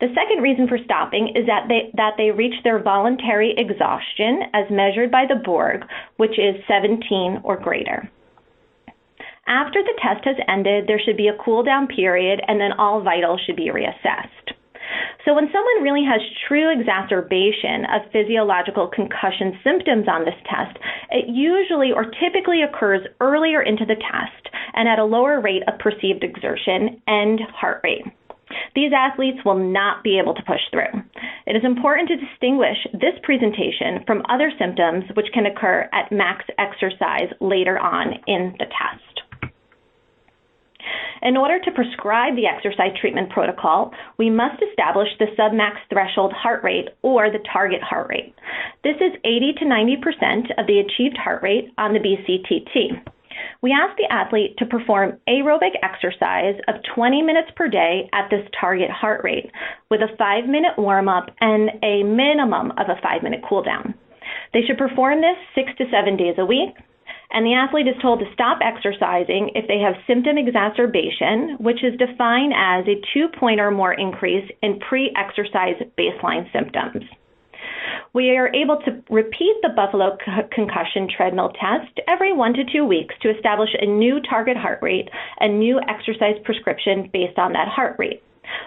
The second reason for stopping is that they reach their voluntary exhaustion as measured by the Borg, which is 17 or greater. After the test has ended, there should be a cool down period, and then all vitals should be reassessed. So when someone really has true exacerbation of physiological concussion symptoms on this test, it usually or typically occurs earlier into the test and at a lower rate of perceived exertion and heart rate. These athletes will not be able to push through. It is important to distinguish this presentation from other symptoms which can occur at max exercise later on in the test. In order to prescribe the exercise treatment protocol, we must establish the submax threshold heart rate or the target heart rate. This is 80 to 90% of the achieved heart rate on the BCTT. We ask the athlete to perform aerobic exercise of 20 minutes per day at this target heart rate with a 5-minute warm-up and a minimum of a 5-minute cool-down. They should perform this 6 to 7 days a week, and the athlete is told to stop exercising if they have symptom exacerbation, which is defined as a 2-point or more increase in pre-exercise baseline symptoms. We are able to repeat the Buffalo concussion treadmill test every 1 to 2 weeks to establish a new target heart rate and new exercise prescription based on that heart rate.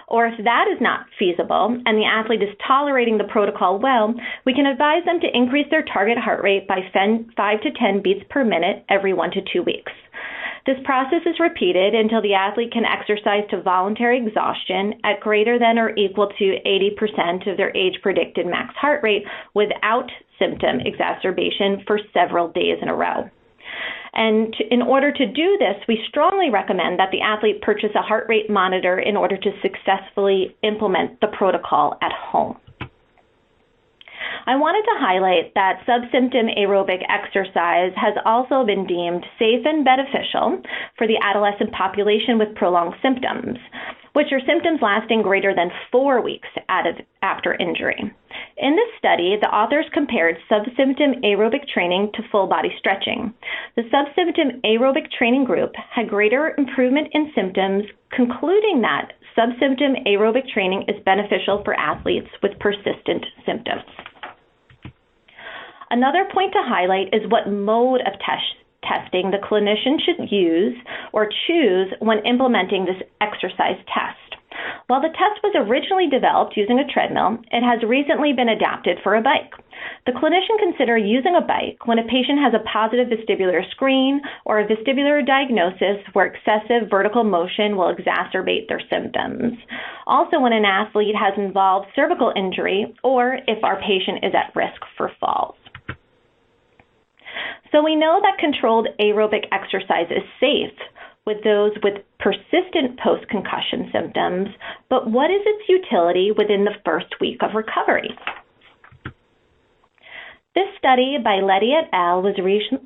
Or if that is not feasible and the athlete is tolerating the protocol well, we can advise them to increase their target heart rate by 5 to 10 beats per minute every 1 to 2 weeks. This process is repeated until the athlete can exercise to voluntary exhaustion at greater than or equal to 80% of their age-predicted max heart rate without symptom exacerbation for several days in a row. And in order to do this, we strongly recommend that the athlete purchase a heart rate monitor in order to successfully implement the protocol at home. I wanted to highlight that subsymptom aerobic exercise has also been deemed safe and beneficial for the adolescent population with prolonged symptoms, which are symptoms lasting greater than 4 weeks after injury. In this study, the authors compared subsymptom aerobic training to full body stretching. The subsymptom aerobic training group had greater improvement in symptoms, concluding that subsymptom aerobic training is beneficial for athletes with persistent symptoms. Another point to highlight is what mode of testing the clinician should use or choose when implementing this exercise test. While the test was originally developed using a treadmill, it has recently been adapted for a bike. The clinician considers using a bike when a patient has a positive vestibular screen or a vestibular diagnosis where excessive vertical motion will exacerbate their symptoms. Also when an athlete has involved cervical injury or if our patient is at risk for falls. So we know that controlled aerobic exercise is safe with those with persistent post-concussion symptoms, but what is its utility within the first week of recovery? This study by Letty et al. Was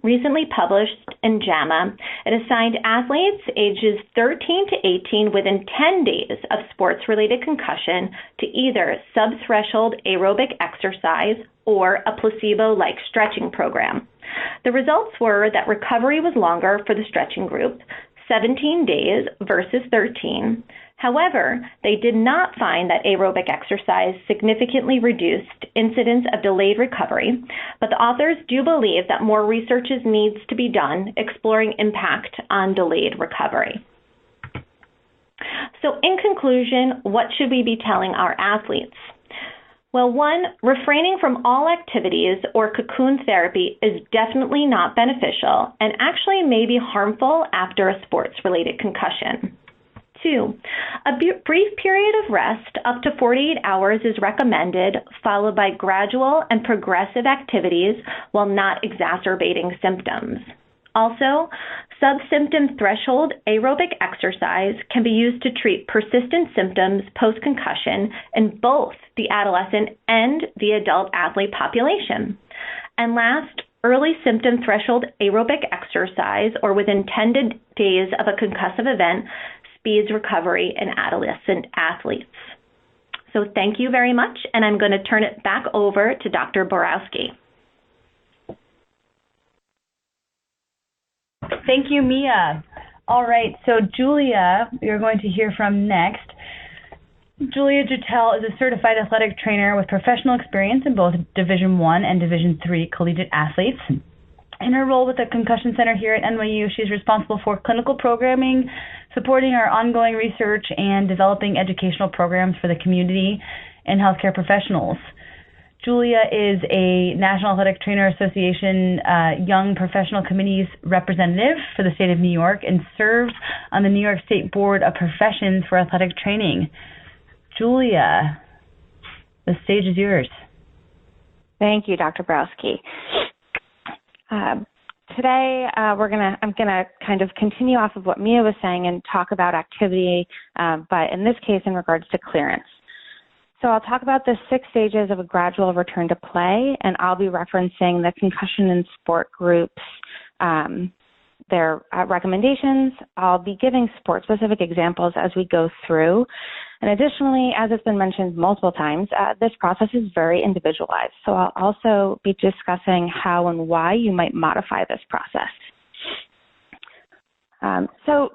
recently published in JAMA. It assigned athletes ages 13 to 18 within 10 days of sports-related concussion to either subthreshold aerobic exercise or a placebo-like stretching program. The results were that recovery was longer for the stretching group, 17 days versus 13. However, they did not find that aerobic exercise significantly reduced incidence of delayed recovery, but the authors do believe that more research needs to be done exploring impact on delayed recovery. So in conclusion, what should we be telling our athletes? Well, one, refraining from all activities or cocoon therapy is definitely not beneficial and actually may be harmful after a sports-related concussion. 2, a brief period of rest up to 48 hours is recommended, followed by gradual and progressive activities while not exacerbating symptoms. Also, subsymptom threshold aerobic exercise can be used to treat persistent symptoms post-concussion in both the adolescent and the adult athlete population. And last, early symptom threshold aerobic exercise, or within 10 days of a concussive event, speeds recovery in adolescent athletes. So thank you very much, and I'm going to turn it back over to Dr. Borowski. Thank you, Mia. All right, so Julia, you're going to hear from next. Julia Dratell is a certified athletic trainer with professional experience in both Division I and Division III collegiate athletes. In her role with the Concussion Center here at NYU, she's responsible for clinical programming, supporting our ongoing research, and developing educational programs for the community and healthcare professionals. Julia is a National Athletic Trainer Association Young Professional Committee's representative for the state of New York and serves on the New York State Board of Professions for Athletic Training. Julia, the stage is yours. Thank you, Dr. Borowski. Today, I'm gonna kind of continue off of what Mia was saying and talk about activity, but in this case, in regards to clearance. So I'll talk about the 6 stages of a gradual return to play, and I'll be referencing the concussion and sport groups, their recommendations. I'll be giving sport-specific examples as we go through. And additionally, as it's been mentioned multiple times, this process is very individualized. So I'll also be discussing how and why you might modify this process. So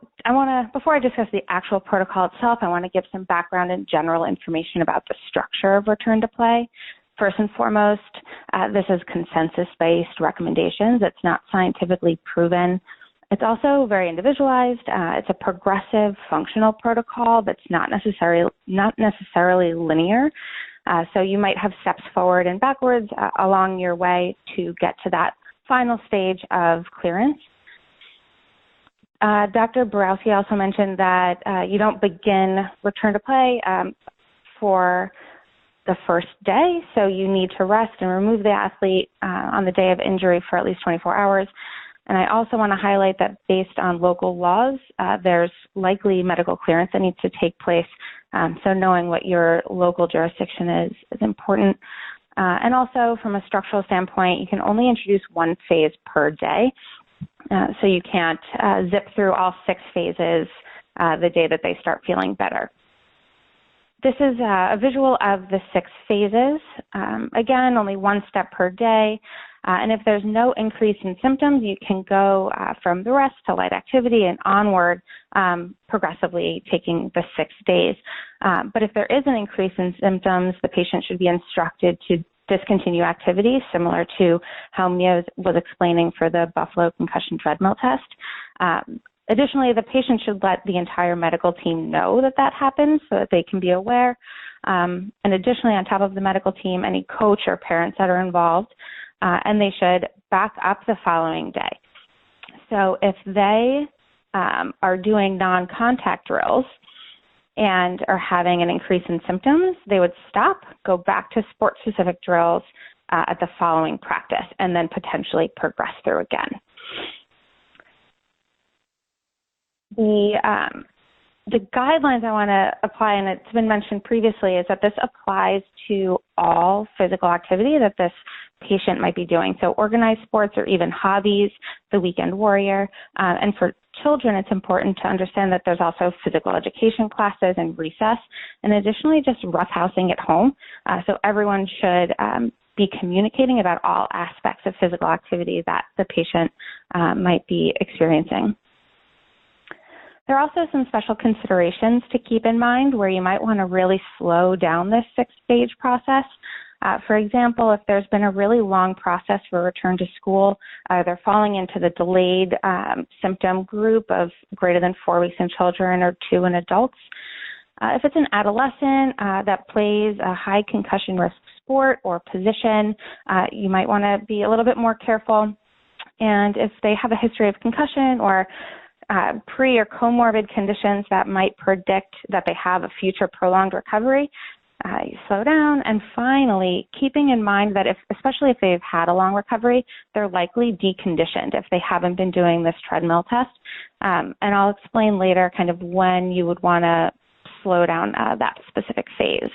before I discuss the actual protocol itself, I want to give some background and general information about the structure of return to play. First and foremost, this is consensus-based recommendations. It's not scientifically proven. It's also very individualized. It's a progressive functional protocol that's not necessarily linear. So you might have steps forward and backwards along your way to get to that final stage of clearance. Dr. Borowski also mentioned that you don't begin return to play for the first day, so you need to rest and remove the athlete on the day of injury for at least 24 hours. And I also want to highlight that based on local laws, there's likely medical clearance that needs to take place. So knowing what your local jurisdiction is important. And also from a structural standpoint, you can only introduce 1 phase per day. So you can't zip through all 6 phases the day that they start feeling better. This is a visual of the 6 phases. Again, only 1 step per day. And if there's no increase in symptoms, you can go from the rest to light activity and onward, progressively taking the 6 days. But if there is an increase in symptoms, the patient should be instructed to discontinue activity, similar to how Mia was explaining for the Buffalo concussion treadmill test. Additionally, the patient should let the entire medical team know that that happens so that they can be aware. And additionally, on top of the medical team, any coach or parents that are involved, and they should back up the following day. So if they are doing non-contact drills and are having an increase in symptoms, they would stop, go back to sport-specific drills at the following practice, and then potentially progress through again. The guidelines I want to apply, and it's been mentioned previously, is that this applies to all physical activity that this patient might be doing. So organized sports or even hobbies, the weekend warrior. And for children, it's important to understand that there's also physical education classes and recess, and additionally just roughhousing at home. So everyone should be communicating about all aspects of physical activity that the patient might be experiencing. There are also some special considerations to keep in mind where you might want to really slow down this 6-stage process. For example, if there's been a really long process for return to school, they're falling into the delayed symptom group of greater than 4 weeks in children or 2 in adults. If it's an adolescent that plays a high concussion risk sport or position, you might want to be a little bit more careful. And if they have a history of concussion or pre or comorbid conditions that might predict that they have a future prolonged recovery, you slow down. And finally, keeping in mind that especially if they've had a long recovery, they're likely deconditioned if they haven't been doing this treadmill test. And I'll explain later kind of when you would want to slow down that specific phase.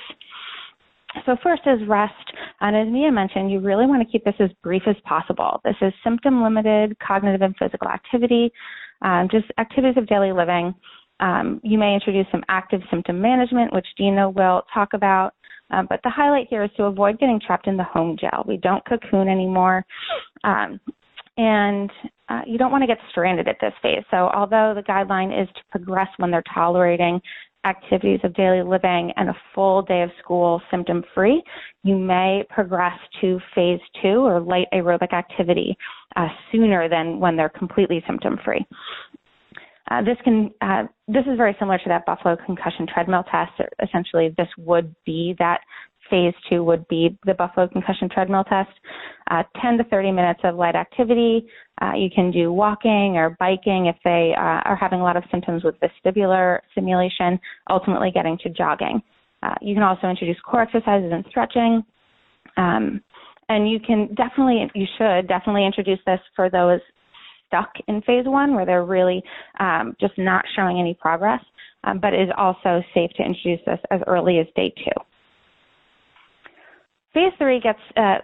So first is rest. And as Mia mentioned, you really want to keep this as brief as possible. This is symptom-limited cognitive and physical activity, just activities of daily living. You may introduce some active symptom management, which Dina will talk about. But the highlight here is to avoid getting trapped in the home jail. We don't cocoon anymore. And you don't want to get stranded at this phase. So although the guideline is to progress when they're tolerating activities of daily living and a full day of school symptom-free, you may progress to phase 2 or light aerobic activity sooner than when they're completely symptom-free. This is very similar to that Buffalo concussion treadmill test. Essentially, this would be that phase 2 would be the Buffalo concussion treadmill test. 10 to 30 minutes of light activity. You can do walking or biking if they are having a lot of symptoms with vestibular stimulation, ultimately getting to jogging. You can also introduce core exercises and stretching. And you should definitely introduce this for those stuck in phase 1 where they're really just not showing any progress, but it is also safe to introduce this as early as day 2. Phase 3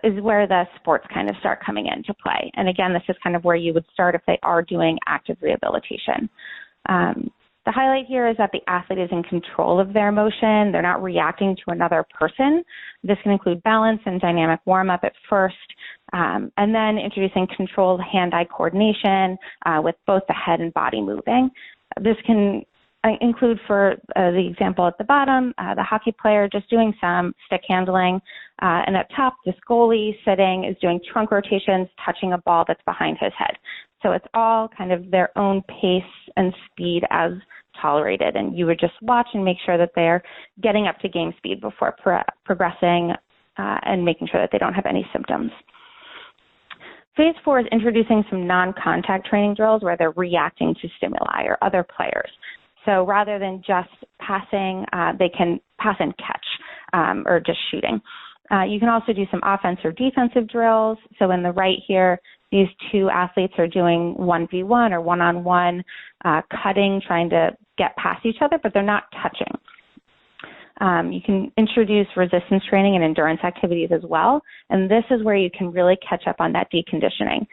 is where the sports kind of start coming into play. And again, this is kind of where you would start if they are doing active rehabilitation. The highlight here is that the athlete is in control of their motion. They're not reacting to another person. This can include balance and dynamic warm-up at first, and then introducing controlled hand-eye coordination with both the head and body moving. This can include, for the example at the bottom, the hockey player just doing some stick handling, and at top, this goalie sitting is doing trunk rotations, touching a ball that's behind his head. So it's all kind of their own pace and speed as tolerated, and you would just watch and make sure that they're getting up to game speed before progressing and making sure that they don't have any symptoms. Phase 4 is introducing some non-contact training drills where they're reacting to stimuli or other players. So rather than just passing, they can pass and catch or just shooting. You can also do some offense or defensive drills. So in the right here, these two athletes are doing 1v1 or one-on-one cutting, trying to get past each other, but they're not touching. You can introduce resistance training and endurance activities as well, and this is where you can really catch up on that deconditioning.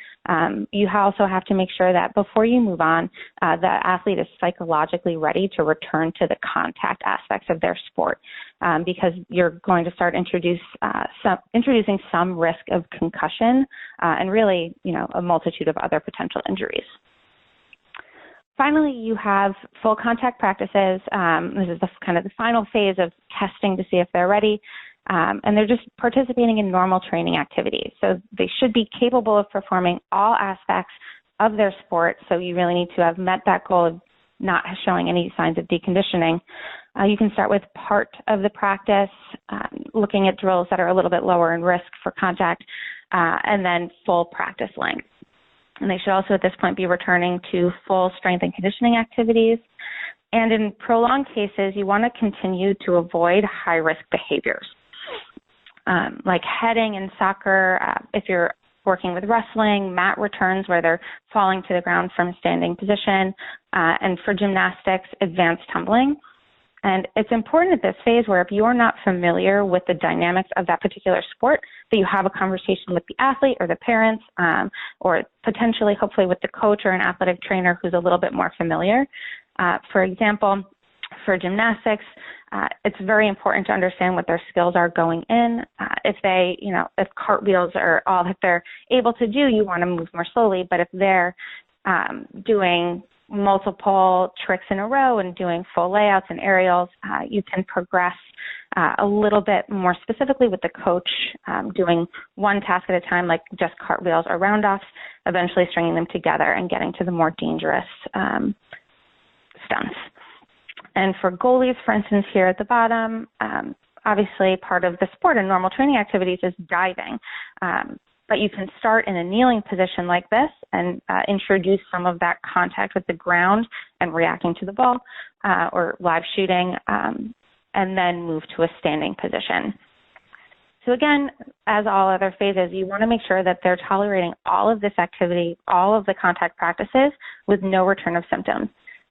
You also have to make sure that before you move on, the athlete is psychologically ready to return to the contact aspects of their sport, because you're going to start introducing some risk of concussion and really, a multitude of other potential injuries. Finally, you have full contact practices. This is the final phase of testing to see if they're ready. And they're just participating in normal training activities. So they should be capable of performing all aspects of their sport. So you really need to have met that goal of not showing any signs of deconditioning. You can start with part of the practice, looking at drills that are a little bit lower in risk for contact, and then full practice length. And they should also at this point be returning to full strength and conditioning activities. And in prolonged cases, you want to continue to avoid high-risk behaviors, like heading in soccer. If you're working with wrestling, mat returns where they're falling to the ground from a standing position, and for gymnastics, advanced tumbling. And it's important at this phase where if you're not familiar with the dynamics of that particular sport, that you have a conversation with the athlete or the parents, or potentially, hopefully, with the coach or an athletic trainer who's a little bit more familiar. For example, for gymnastics, it's very important to understand what their skills are going in. If cartwheels are all that they're able to do, you want to move more slowly. But if they're doing multiple tricks in a row and doing full layouts and aerials, you can progress a little bit more specifically with the coach, doing one task at a time, like just cartwheels or round-offs, eventually stringing them together and getting to the more dangerous stunts. And for goalies, for instance, here at the bottom, obviously part of the sport and normal training activities is diving. But you can start in a kneeling position like this and introduce some of that contact with the ground and reacting to the ball, or live shooting, and then move to a standing position. So again, as all other phases, you want to make sure that they're tolerating all of this activity, all of the contact practices with no return of symptoms.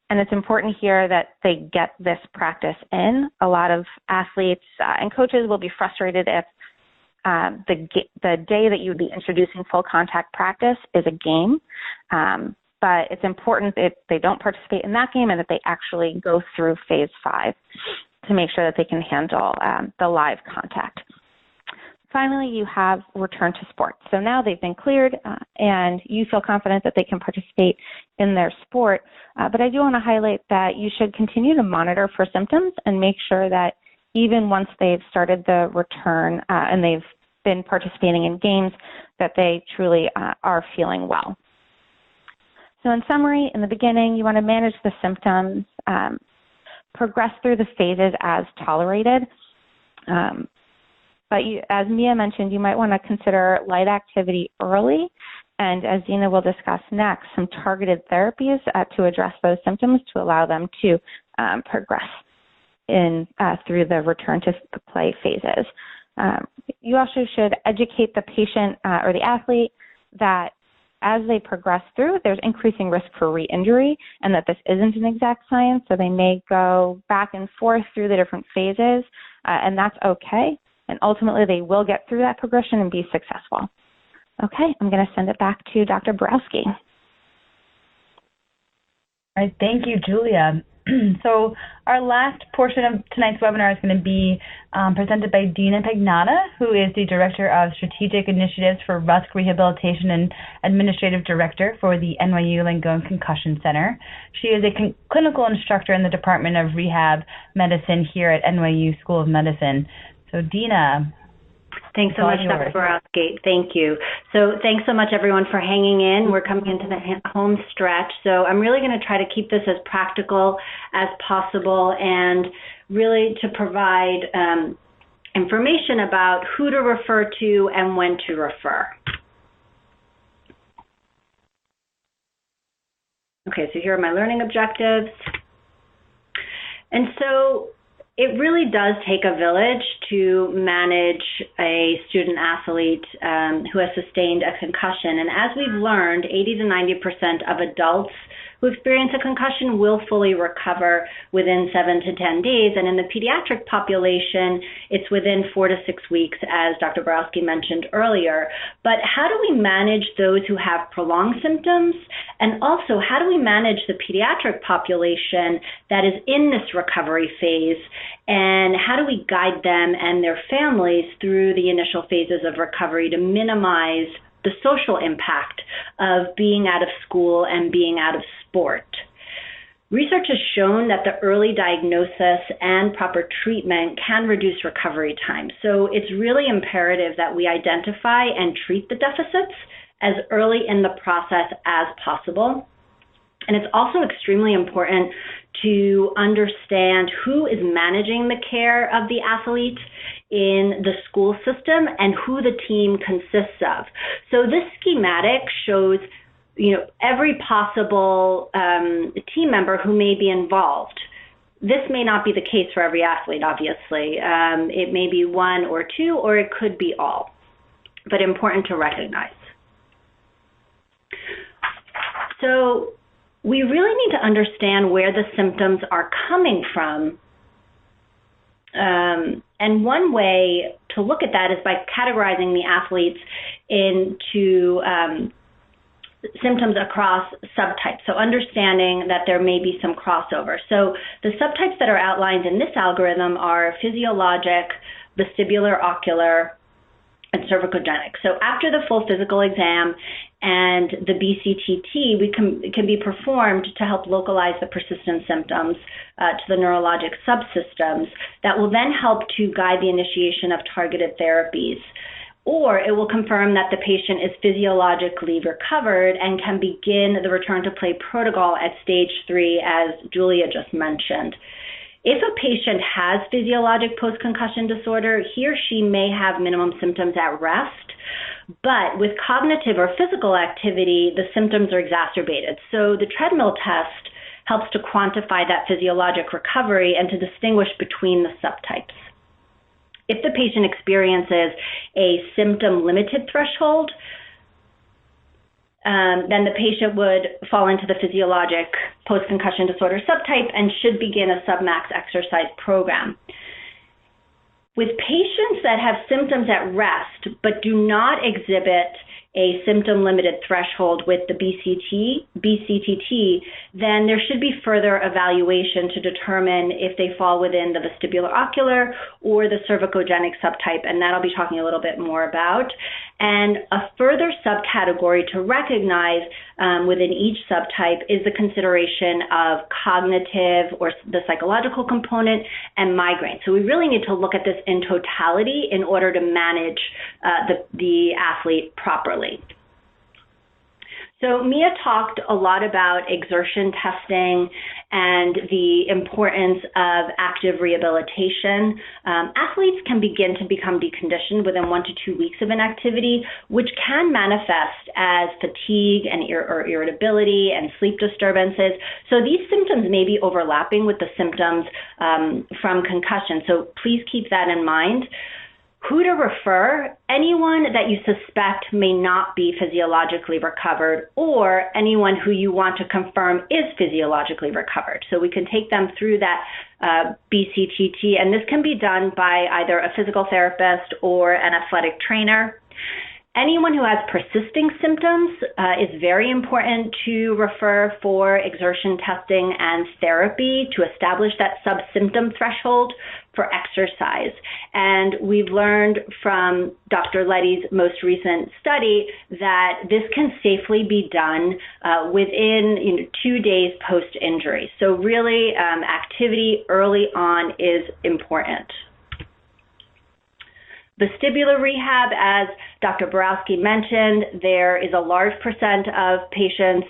And it's important here that they get this practice in. A lot of athletes and coaches will be frustrated if the day that you would be introducing full contact practice is a game. but it's important that they don't participate in that game and that they actually go through phase 5 to make sure that they can handle the live contact. Finally, you have return to sports. So now they've been cleared and you feel confident that they can participate in their sport. But I do want to highlight that you should continue to monitor for symptoms and make sure that even once they've started the return and they've been participating in games, that they truly are feeling well. So in summary, in the beginning, you want to manage the symptoms, progress through the phases as tolerated. But as Mia mentioned, you might want to consider light activity early, and as Dina will discuss next, some targeted therapies to address those symptoms to allow them to progress through the return to play phases. You also should educate the patient or the athlete that as they progress through, there's increasing risk for re-injury and that this isn't an exact science, so they may go back and forth through the different phases, and that's okay. And ultimately, they will get through that progression and be successful. Okay, I'm going to send it back to Dr. Borowski. All right, thank you, Julia. So our last portion of tonight's webinar is going to be presented by Dina Pagnotta, who is the Director of Strategic Initiatives for RUSC Rehabilitation and Administrative Director for the NYU Langone Concussion Center. She is a clinical instructor in the Department of Rehab Medicine here at NYU School of Medicine. So Dina. Thanks so much, Dr. Borowski. Thank you. So thanks so much, everyone, for hanging in. We're coming into the home stretch. So I'm really going to try to keep this as practical as possible and really to provide information about who to refer to and when to refer. Okay, so here are my learning objectives. And so it really does take a village to manage a student athlete who has sustained a concussion. And as we've learned, 80 to 90% of adults who experience a concussion will fully recover within 7 to 10 days. And in the pediatric population, it's within 4 to 6 weeks, as Dr. Borowski mentioned earlier. But how do we manage those who have prolonged symptoms? And also, how do we manage the pediatric population that is in this recovery phase? And how do we guide them and their families through the initial phases of recovery to minimize the social impact of being out of school and being out of sport? Research has shown that the early diagnosis and proper treatment can reduce recovery time. So it's really imperative that we identify and treat the deficits as early in the process as possible. And it's also extremely important to understand who is managing the care of the athlete in the school system and who the team consists of. So this schematic shows, every possible team member who may be involved. This may not be the case for every athlete, obviously. It may be one or two, or it could be all, but important to recognize. So we really need to understand where the symptoms are coming from. And one way to look at that is by categorizing the athletes into symptoms across subtypes. So understanding that there may be some crossover. So the subtypes that are outlined in this algorithm are physiologic, vestibular, ocular, and cervicogenic. So after the full physical exam and the BCTT, it can be performed to help localize the persistent symptoms to the neurologic subsystems that will then help to guide the initiation of targeted therapies. Or it will confirm that the patient is physiologically recovered and can begin the return to play protocol at stage 3, as Julia just mentioned. If a patient has physiologic post-concussion disorder, he or she may have minimum symptoms at rest, but with cognitive or physical activity, the symptoms are exacerbated. So the treadmill test helps to quantify that physiologic recovery and to distinguish between the subtypes. If the patient experiences a symptom-limited threshold, then the patient would fall into the physiologic post-concussion disorder subtype and should begin a submax exercise program. With patients that have symptoms at rest but do not exhibit a symptom-limited threshold with the BCTT, then there should be further evaluation to determine if they fall within the vestibular-ocular or the cervicogenic subtype, and that I'll be talking a little bit more about. And a further subcategory to recognize within each subtype is the consideration of cognitive or the psychological component and migraine. So we really need to look at this in totality in order to manage the athlete properly. So Mia talked a lot about exertion testing and the importance of active rehabilitation. Athletes can begin to become deconditioned within 1 to 2 weeks of inactivity, which can manifest as fatigue and or irritability and sleep disturbances. So these symptoms may be overlapping with the symptoms from concussion. So please keep that in mind. Who to refer? Anyone that you suspect may not be physiologically recovered, or anyone who you want to confirm is physiologically recovered. So we can take them through that BCTT, and this can be done by either a physical therapist or an athletic trainer. Anyone who has persisting symptoms is very important to refer for exertion testing and therapy to establish that subsymptom threshold for exercise. And we've learned from Dr. Letty's most recent study that this can safely be done within 2 days post-injury. So really, activity early on is important. Vestibular rehab, as Dr. Borowski mentioned, there is a large percent of patients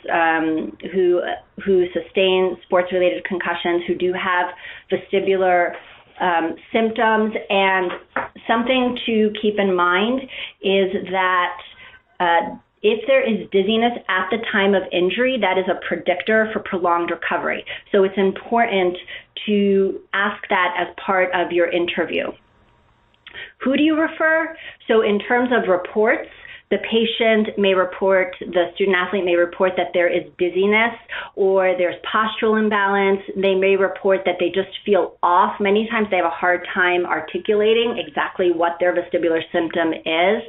who sustain sports-related concussions who do have vestibular symptoms, and something to keep in mind is that if there is dizziness at the time of injury, that is a predictor for prolonged recovery. So it's important to ask that as part of your interview. Who do you refer? So in terms of reports, the patient may report, the student athlete may report that there is dizziness or there's postural imbalance. They may report that they just feel off. Many times they have a hard time articulating exactly what their vestibular symptom is.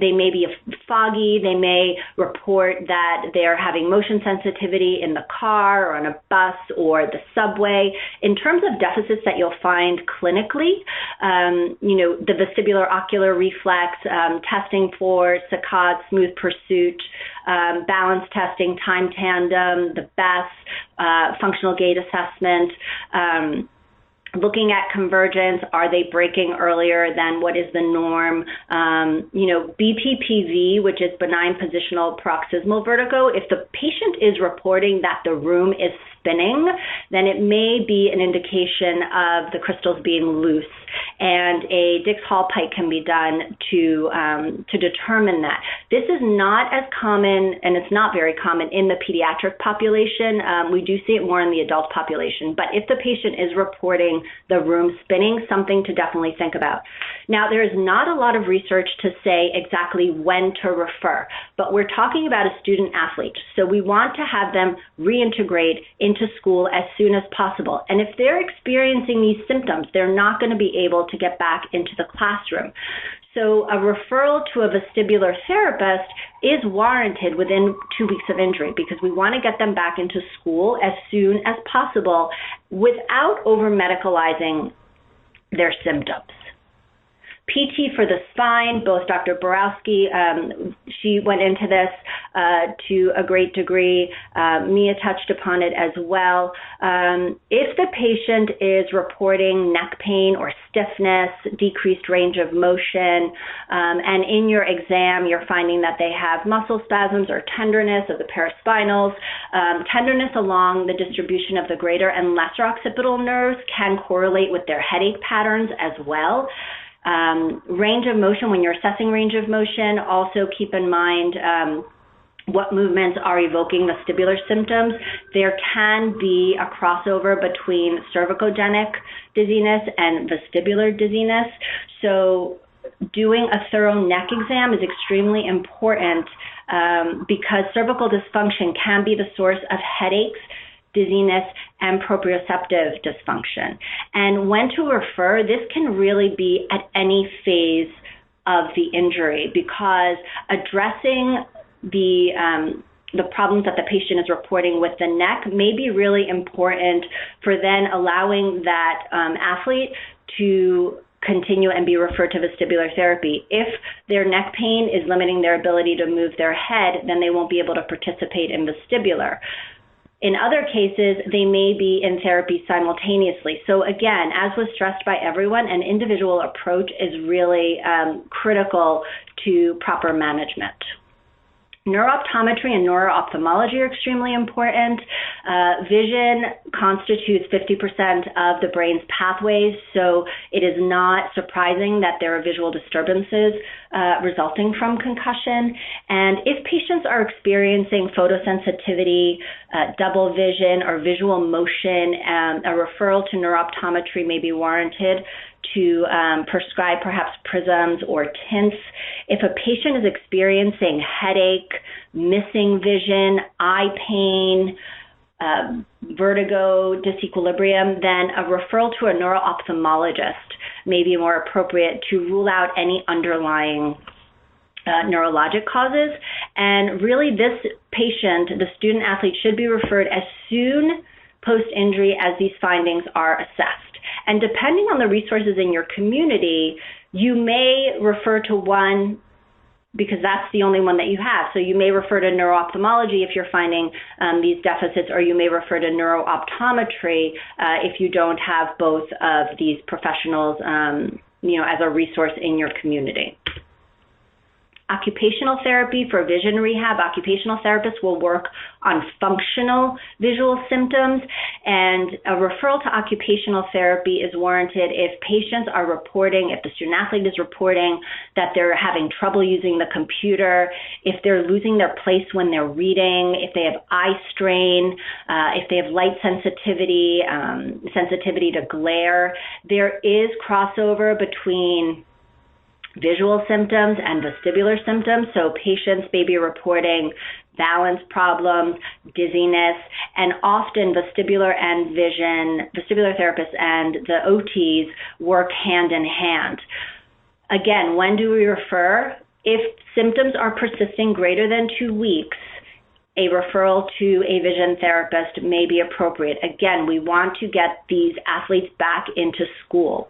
They may be foggy. They may report that they're having motion sensitivity in the car or on a bus or the subway. In terms of deficits that you'll find clinically, the vestibular ocular reflex, testing for saccade, smooth pursuit, balance testing, time tandem, the BESS, functional gait assessment, looking at convergence, are they breaking earlier than what is the norm? BPPV, which is benign positional paroxysmal vertigo, if the patient is reporting that the room is spinning, then it may be an indication of the crystals being loose, and a Dix-Hall pike can be done to determine that. This is not as common, and it's not very common in the pediatric population. We do see it more in the adult population, but if the patient is reporting the room spinning, something to definitely think about. Now, there is not a lot of research to say exactly when to refer, but we're talking about a student athlete, so we want to have them reintegrate into school as soon as possible. And if they're experiencing these symptoms, they're not going to be able to get back into the classroom. So a referral to a vestibular therapist is warranted within 2 weeks of injury, because we want to get them back into school as soon as possible without over-medicalizing their symptoms. PT for the spine, both Dr. Borowski, she went into this to a great degree. Mia touched upon it as well. If the patient is reporting neck pain or stiffness, decreased range of motion, and in your exam you're finding that they have muscle spasms or tenderness of the paraspinals, tenderness along the distribution of the greater and lesser occipital nerves can correlate with their headache patterns as well. Range of motion, when you're assessing range of motion, also keep in mind what movements are evoking vestibular symptoms. There can be a crossover between cervicogenic dizziness and vestibular dizziness. So doing a thorough neck exam is extremely important because cervical dysfunction can be the source of headaches, dizziness, and proprioceptive dysfunction. And when to refer, this can really be at any phase of the injury, because addressing the problems that the patient is reporting with the neck may be really important for then allowing that athlete to continue and be referred to vestibular therapy. If their neck pain is limiting their ability to move their head, then they won't be able to participate in vestibular. In other cases, they may be in therapy simultaneously. So again, as was stressed by everyone, an individual approach is really critical to proper management. Neurooptometry and neuroophthalmology are extremely important. Vision constitutes 50% of the brain's pathways, so it is not surprising that there are visual disturbances resulting from concussion. And if patients are experiencing photosensitivity, double vision, or visual motion, a referral to neurooptometry may be warranted to prescribe perhaps prisms or tints. If a patient is experiencing headache, missing vision, eye pain, vertigo, disequilibrium, then a referral to a neuro-ophthalmologist may be more appropriate to rule out any underlying neurologic causes. And really, this patient, the student athlete, should be referred as soon post-injury as these findings are assessed. And depending on the resources in your community, you may refer to one because that's the only one that you have. So you may refer to neuro-ophthalmology if you're finding these deficits, or you may refer to neuro-optometry if you don't have both of these professionals as a resource in your community. Occupational therapy for vision rehab, occupational therapists will work on functional visual symptoms, and a referral to occupational therapy is warranted if patients are reporting, if the student athlete is reporting that they're having trouble using the computer, if they're losing their place when they're reading, if they have eye strain, if they have light sensitivity, sensitivity to glare. There is crossover between visual symptoms and vestibular symptoms. So patients may be reporting balance problems, dizziness, and often vestibular therapists and the OTs work hand in hand. Again, when do we refer? If symptoms are persisting greater than 2 weeks, a referral to a vision therapist may be appropriate. Again, we want to get these athletes back into school.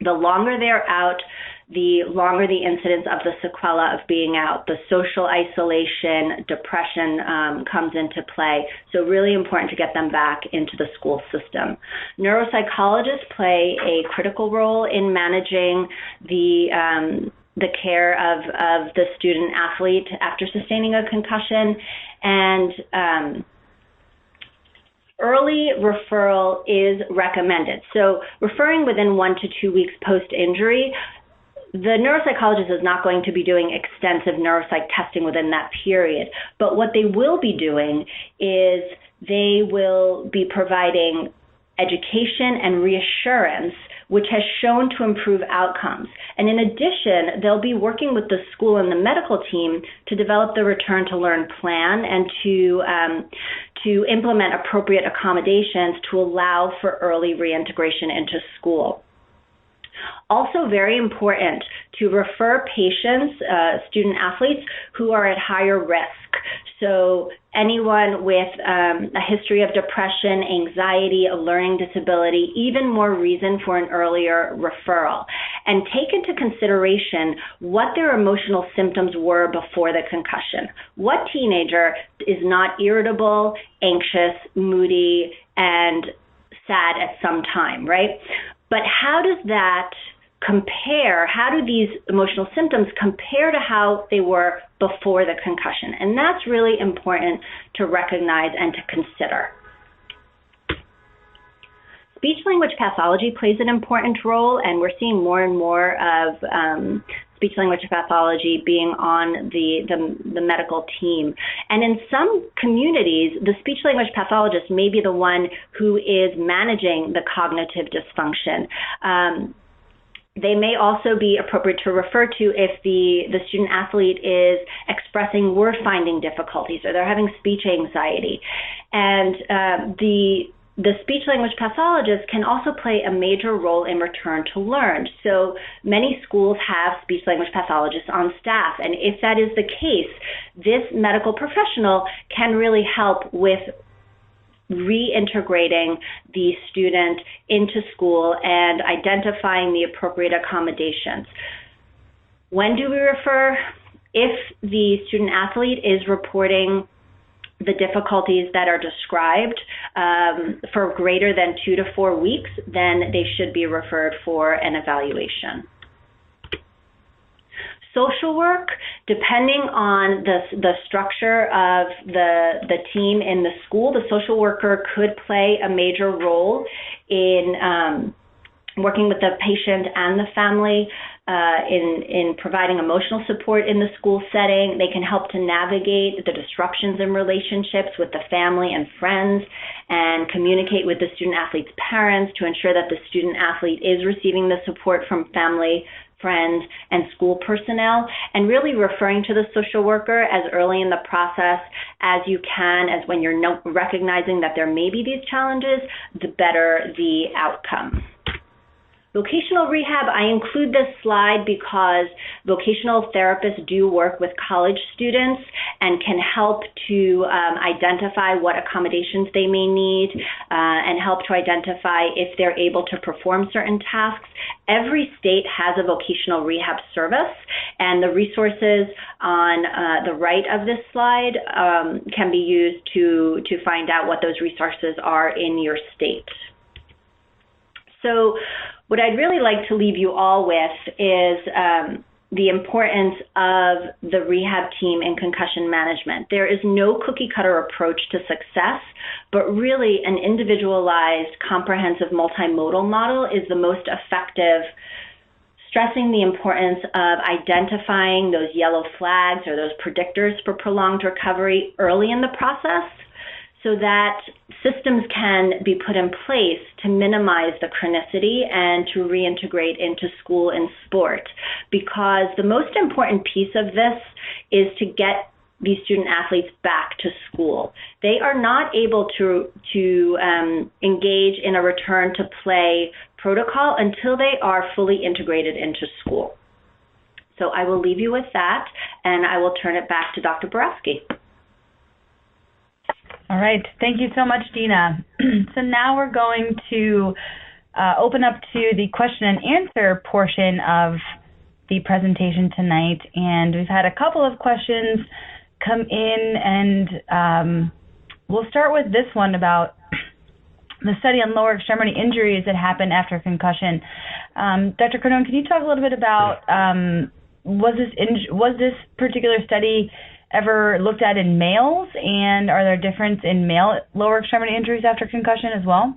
The longer they're out, the longer the incidence of the sequela of being out. The social isolation, depression comes into play. So really important to get them back into the school system. Neuropsychologists play a critical role in managing the care of the student athlete after sustaining a concussion. And early referral is recommended. So referring within 1 to 2 weeks post-injury, the neuropsychologist is not going to be doing extensive neuropsych testing within that period. But what they will be doing is they will be providing education and reassurance, which has shown to improve outcomes. And in addition, they'll be working with the school and the medical team to develop the return to learn plan and to implement appropriate accommodations to allow for early reintegration into school. Also very important to refer patients, student athletes, who are at higher risk. So anyone with a history of depression, anxiety, a learning disability, even more reason for an earlier referral. And take into consideration what their emotional symptoms were before the concussion. What teenager is not irritable, anxious, moody, and sad at some time, right? But how does that compare? How do these emotional symptoms compare to how they were before the concussion? And that's really important to recognize and to consider. Speech-language pathology plays an important role, and we're seeing more and more of speech-language pathology being on the medical team. And in some communities, the speech-language pathologist may be the one who is managing the cognitive dysfunction. They may also be appropriate to refer to if the student athlete is expressing word-finding difficulties or they're having speech anxiety. And the the speech-language pathologist can also play a major role in return to learn. So many schools have speech-language pathologists on staff, and if that is the case, this medical professional can really help with reintegrating the student into school and identifying the appropriate accommodations. When do we refer? If the student athlete is reporting the difficulties that are described for greater than 2 to 4 weeks, then they should be referred for an evaluation. Social work, depending on the structure of the team in the school, the social worker could play a major role in working with the patient and the family, in providing emotional support in the school setting. They can help to navigate the disruptions in relationships with the family and friends, and communicate with the student athlete's parents to ensure that the student athlete is receiving the support from family, friends, and school personnel, and really referring to the social worker as early in the process as you can, as when you're recognizing that there may be these challenges, the better the outcome. Vocational rehab, I include this slide because vocational therapists do work with college students and can help to identify what accommodations they may need and help to identify if they're able to perform certain tasks. Every state has a vocational rehab service, and the resources on the right of this slide can be used to find out what those resources are in your state. So what I'd really like to leave you all with is the importance of the rehab team in concussion management. There is no cookie-cutter approach to success, but really an individualized, comprehensive multimodal model is the most effective, stressing the importance of identifying those yellow flags or those predictors for prolonged recovery early in the process, so that systems can be put in place to minimize the chronicity and to reintegrate into school and sport. Because the most important piece of this is to get these student athletes back to school. They are not able to engage in a return to play protocol until they are fully integrated into school. So I will leave you with that, and I will turn it back to Dr. Borowski. All right. Thank you so much, Dina. So now we're going to open up to the question and answer portion of the presentation tonight. And we've had a couple of questions come in, and we'll start with this one about the study on lower extremity injuries that happen after concussion. Dr. Cardone, can you talk a little bit about was this particular study ever looked at in males, and are there difference in male lower extremity injuries after concussion as well?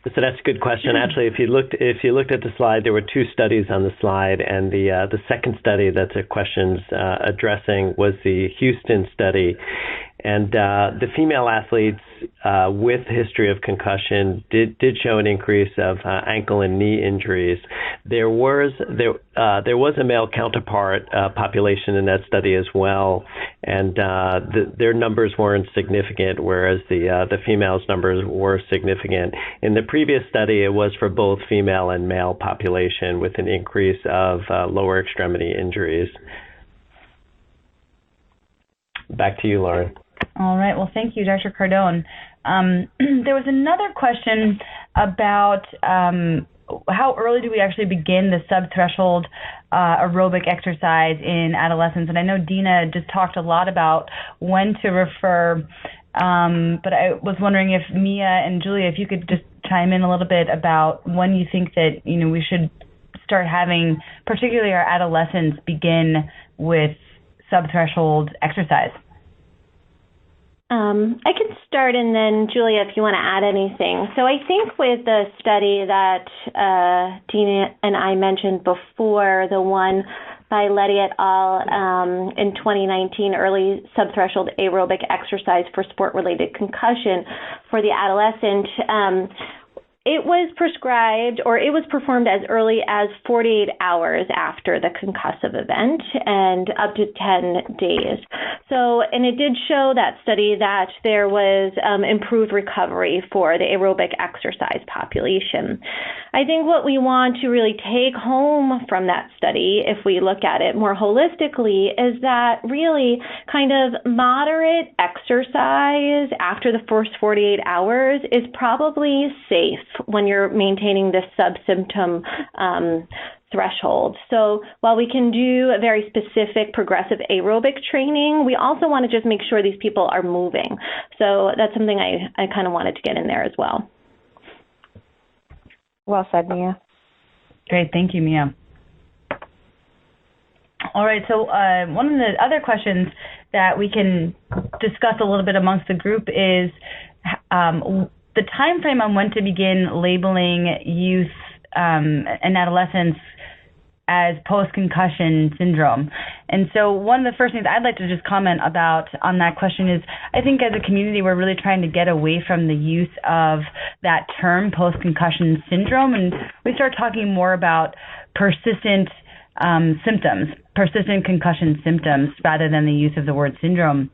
So that's a good question. Actually, if you looked at the slide, there were 2 studies on the slide, and the second study that the question's addressing was the Houston study. And the female athletes with history of concussion did show an increase of ankle and knee injuries. There was a male counterpart population in that study as well, and their numbers weren't significant, whereas the females' numbers were significant. In the previous study, it was for both female and male population with an increase of lower extremity injuries. Back to you, Lauren. All right. Well, thank you, Dr. Cardone. There was another question about how early do we actually begin the subthreshold aerobic exercise in adolescence? And I know Dina just talked a lot about when to refer, but I was wondering if Mia and Julia, if you could just chime in a little bit about when you think that we should start having, particularly our adolescents, begin with subthreshold exercise. I can start, and then Julia, if you want to add anything. So I think with the study that Dina and I mentioned before, the one by Letty et al. In 2019, early subthreshold aerobic exercise for sport-related concussion for the adolescent, it was prescribed, or it was performed as early as 48 hours after the concussive event and up to 10 days. And it did show, that study, that there was improved recovery for the aerobic exercise population. I think what we want to really take home from that study, if we look at it more holistically, is that really kind of moderate exercise after the first 48 hours is probably safe when you're maintaining this subsymptom threshold. So while we can do a very specific progressive aerobic training, we also want to just make sure these people are moving. So that's something I kind of wanted to get in there as well. Well said, Mia. Great. Thank you, Mia. All right. So one of the other questions that we can discuss a little bit amongst the group is the time frame on when to begin labeling youth and adolescents as post-concussion syndrome. And so one of the first things I'd like to just comment about on that question is, I think as a community, we're really trying to get away from the use of that term, post-concussion syndrome, and we start talking more about persistent symptoms, persistent concussion symptoms, rather than the use of the word syndrome.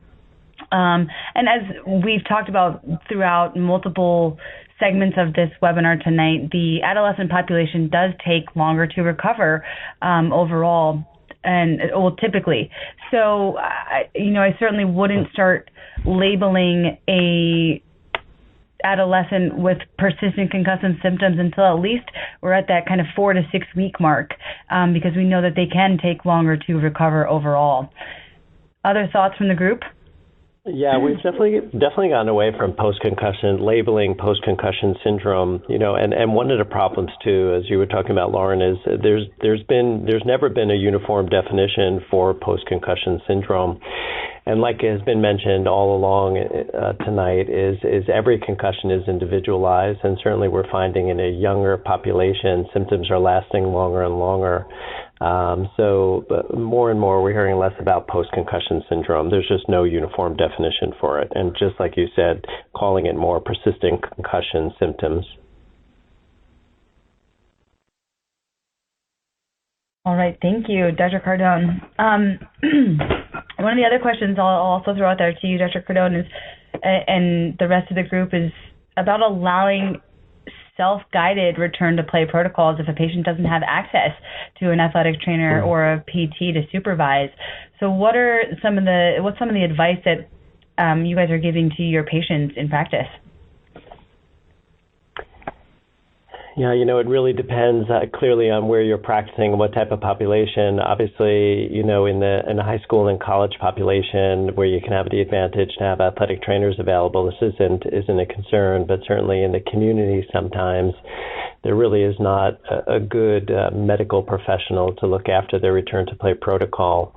And as we've talked about throughout multiple segments of this webinar tonight, the adolescent population does take longer to recover overall, and typically. So, I certainly wouldn't start labeling a adolescent with persistent concussion symptoms until at least we're at that kind of 4 to 6 week mark, because we know that they can take longer to recover overall. Other thoughts from the group? Yeah, we've definitely gotten away from labeling post-concussion syndrome, and one of the problems too, as you were talking about, Lauren, is there's never been a uniform definition for post-concussion syndrome. And like has been mentioned all along tonight, is every concussion is individualized, and certainly we're finding in a younger population, symptoms are lasting longer and longer. But more and more, we're hearing less about post-concussion syndrome. There's just no uniform definition for it. And just like you said, calling it more persistent concussion symptoms. All right. Thank you, Dr. Cardone. One of the other questions I'll also throw out there to you, Dr. Cardone, is, and the rest of the group, is about allowing self-guided return to play protocols if a patient doesn't have access to an athletic trainer or a PT to supervise. So what's some of the advice that you guys are giving to your patients in practice? Yeah, it really depends clearly on where you're practicing and what type of population. Obviously, in the high school and college population where you can have the advantage to have athletic trainers available, this isn't a concern. But certainly in the community, sometimes there really is not a good medical professional to look after their return to play protocol.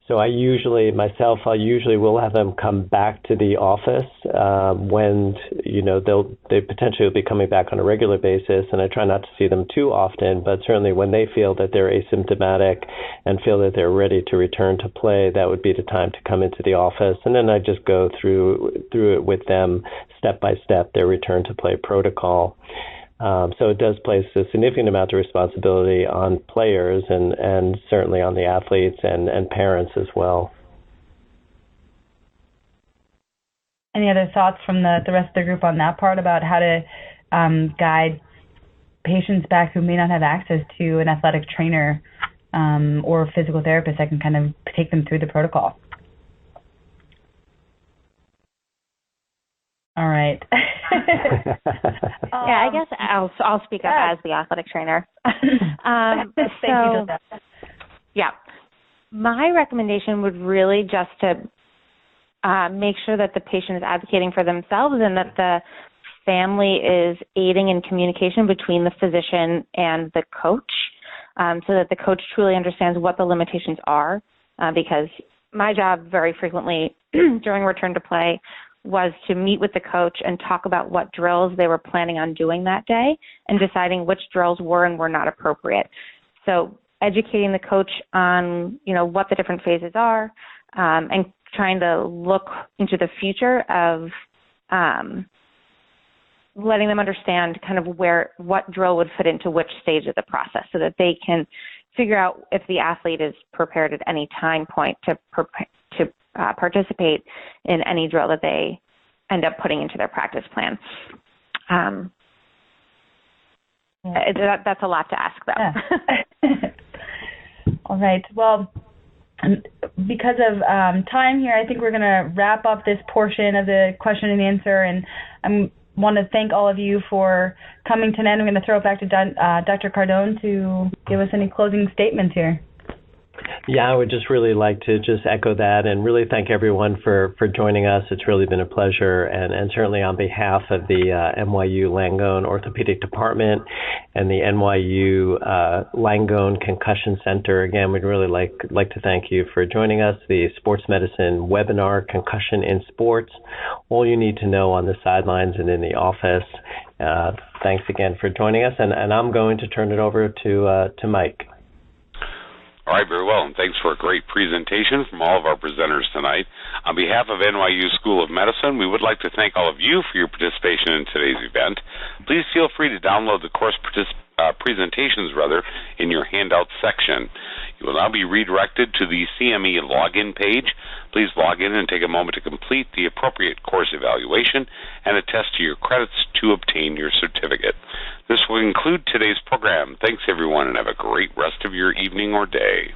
So I usually will have them come back to the office when, they potentially will be coming back on a regular basis, and I try not to see them too often, but certainly when they feel that they're asymptomatic and feel that they're ready to return to play, that would be the time to come into the office. And then I just go through it with them step by step, their return to play protocol. So it does place a significant amount of responsibility on players and certainly on the athletes and parents as well. Any other thoughts from the rest of the group on that part about how to guide patients back who may not have access to an athletic trainer or physical therapist that can kind of take them through the protocol? All right. I guess I'll speak up as the athletic trainer. Thank you, Joseph. Yeah. My recommendation would really just to make sure that the patient is advocating for themselves and that the family is aiding in communication between the physician and the coach, so that the coach truly understands what the limitations are, because my job very frequently during return to play was to meet with the coach and talk about what drills they were planning on doing that day and deciding which drills were and were not appropriate. So educating the coach on, what the different phases are, and trying to look into the future of letting them understand kind of what drill would fit into which stage of the process, so that they can figure out if the athlete is prepared at any time point to participate in any drill that they end up putting into their practice plan. That's a lot to ask, though. Yeah. All right. Well, because of time here, I think we're going to wrap up this portion of the question and answer, and I want to thank all of you for coming tonight. I'm going to throw it back to Dr. Cardone to give us any closing statements here. Yeah, I would just really like to just echo that and really thank everyone for joining us. It's really been a pleasure, and certainly on behalf of the NYU Langone Orthopedic Department and the NYU Langone Concussion Center, again, we'd really like to thank you for joining us. The Sports Medicine webinar, Concussion in Sports, all you need to know on the sidelines and in the office. Thanks again for joining us, and I'm going to turn it over to Mike. All right, very well, and thanks for a great presentation from all of our presenters tonight. On behalf of NYU School of Medicine, we would like to thank all of you for your participation in today's event. Please feel free to download the course presentations in your handout section. You will now be redirected to the CME login page. Please log in and take a moment to complete the appropriate course evaluation and attest to your credits to obtain your certificate. This will conclude today's program. Thanks, everyone, and have a great rest of your evening or day.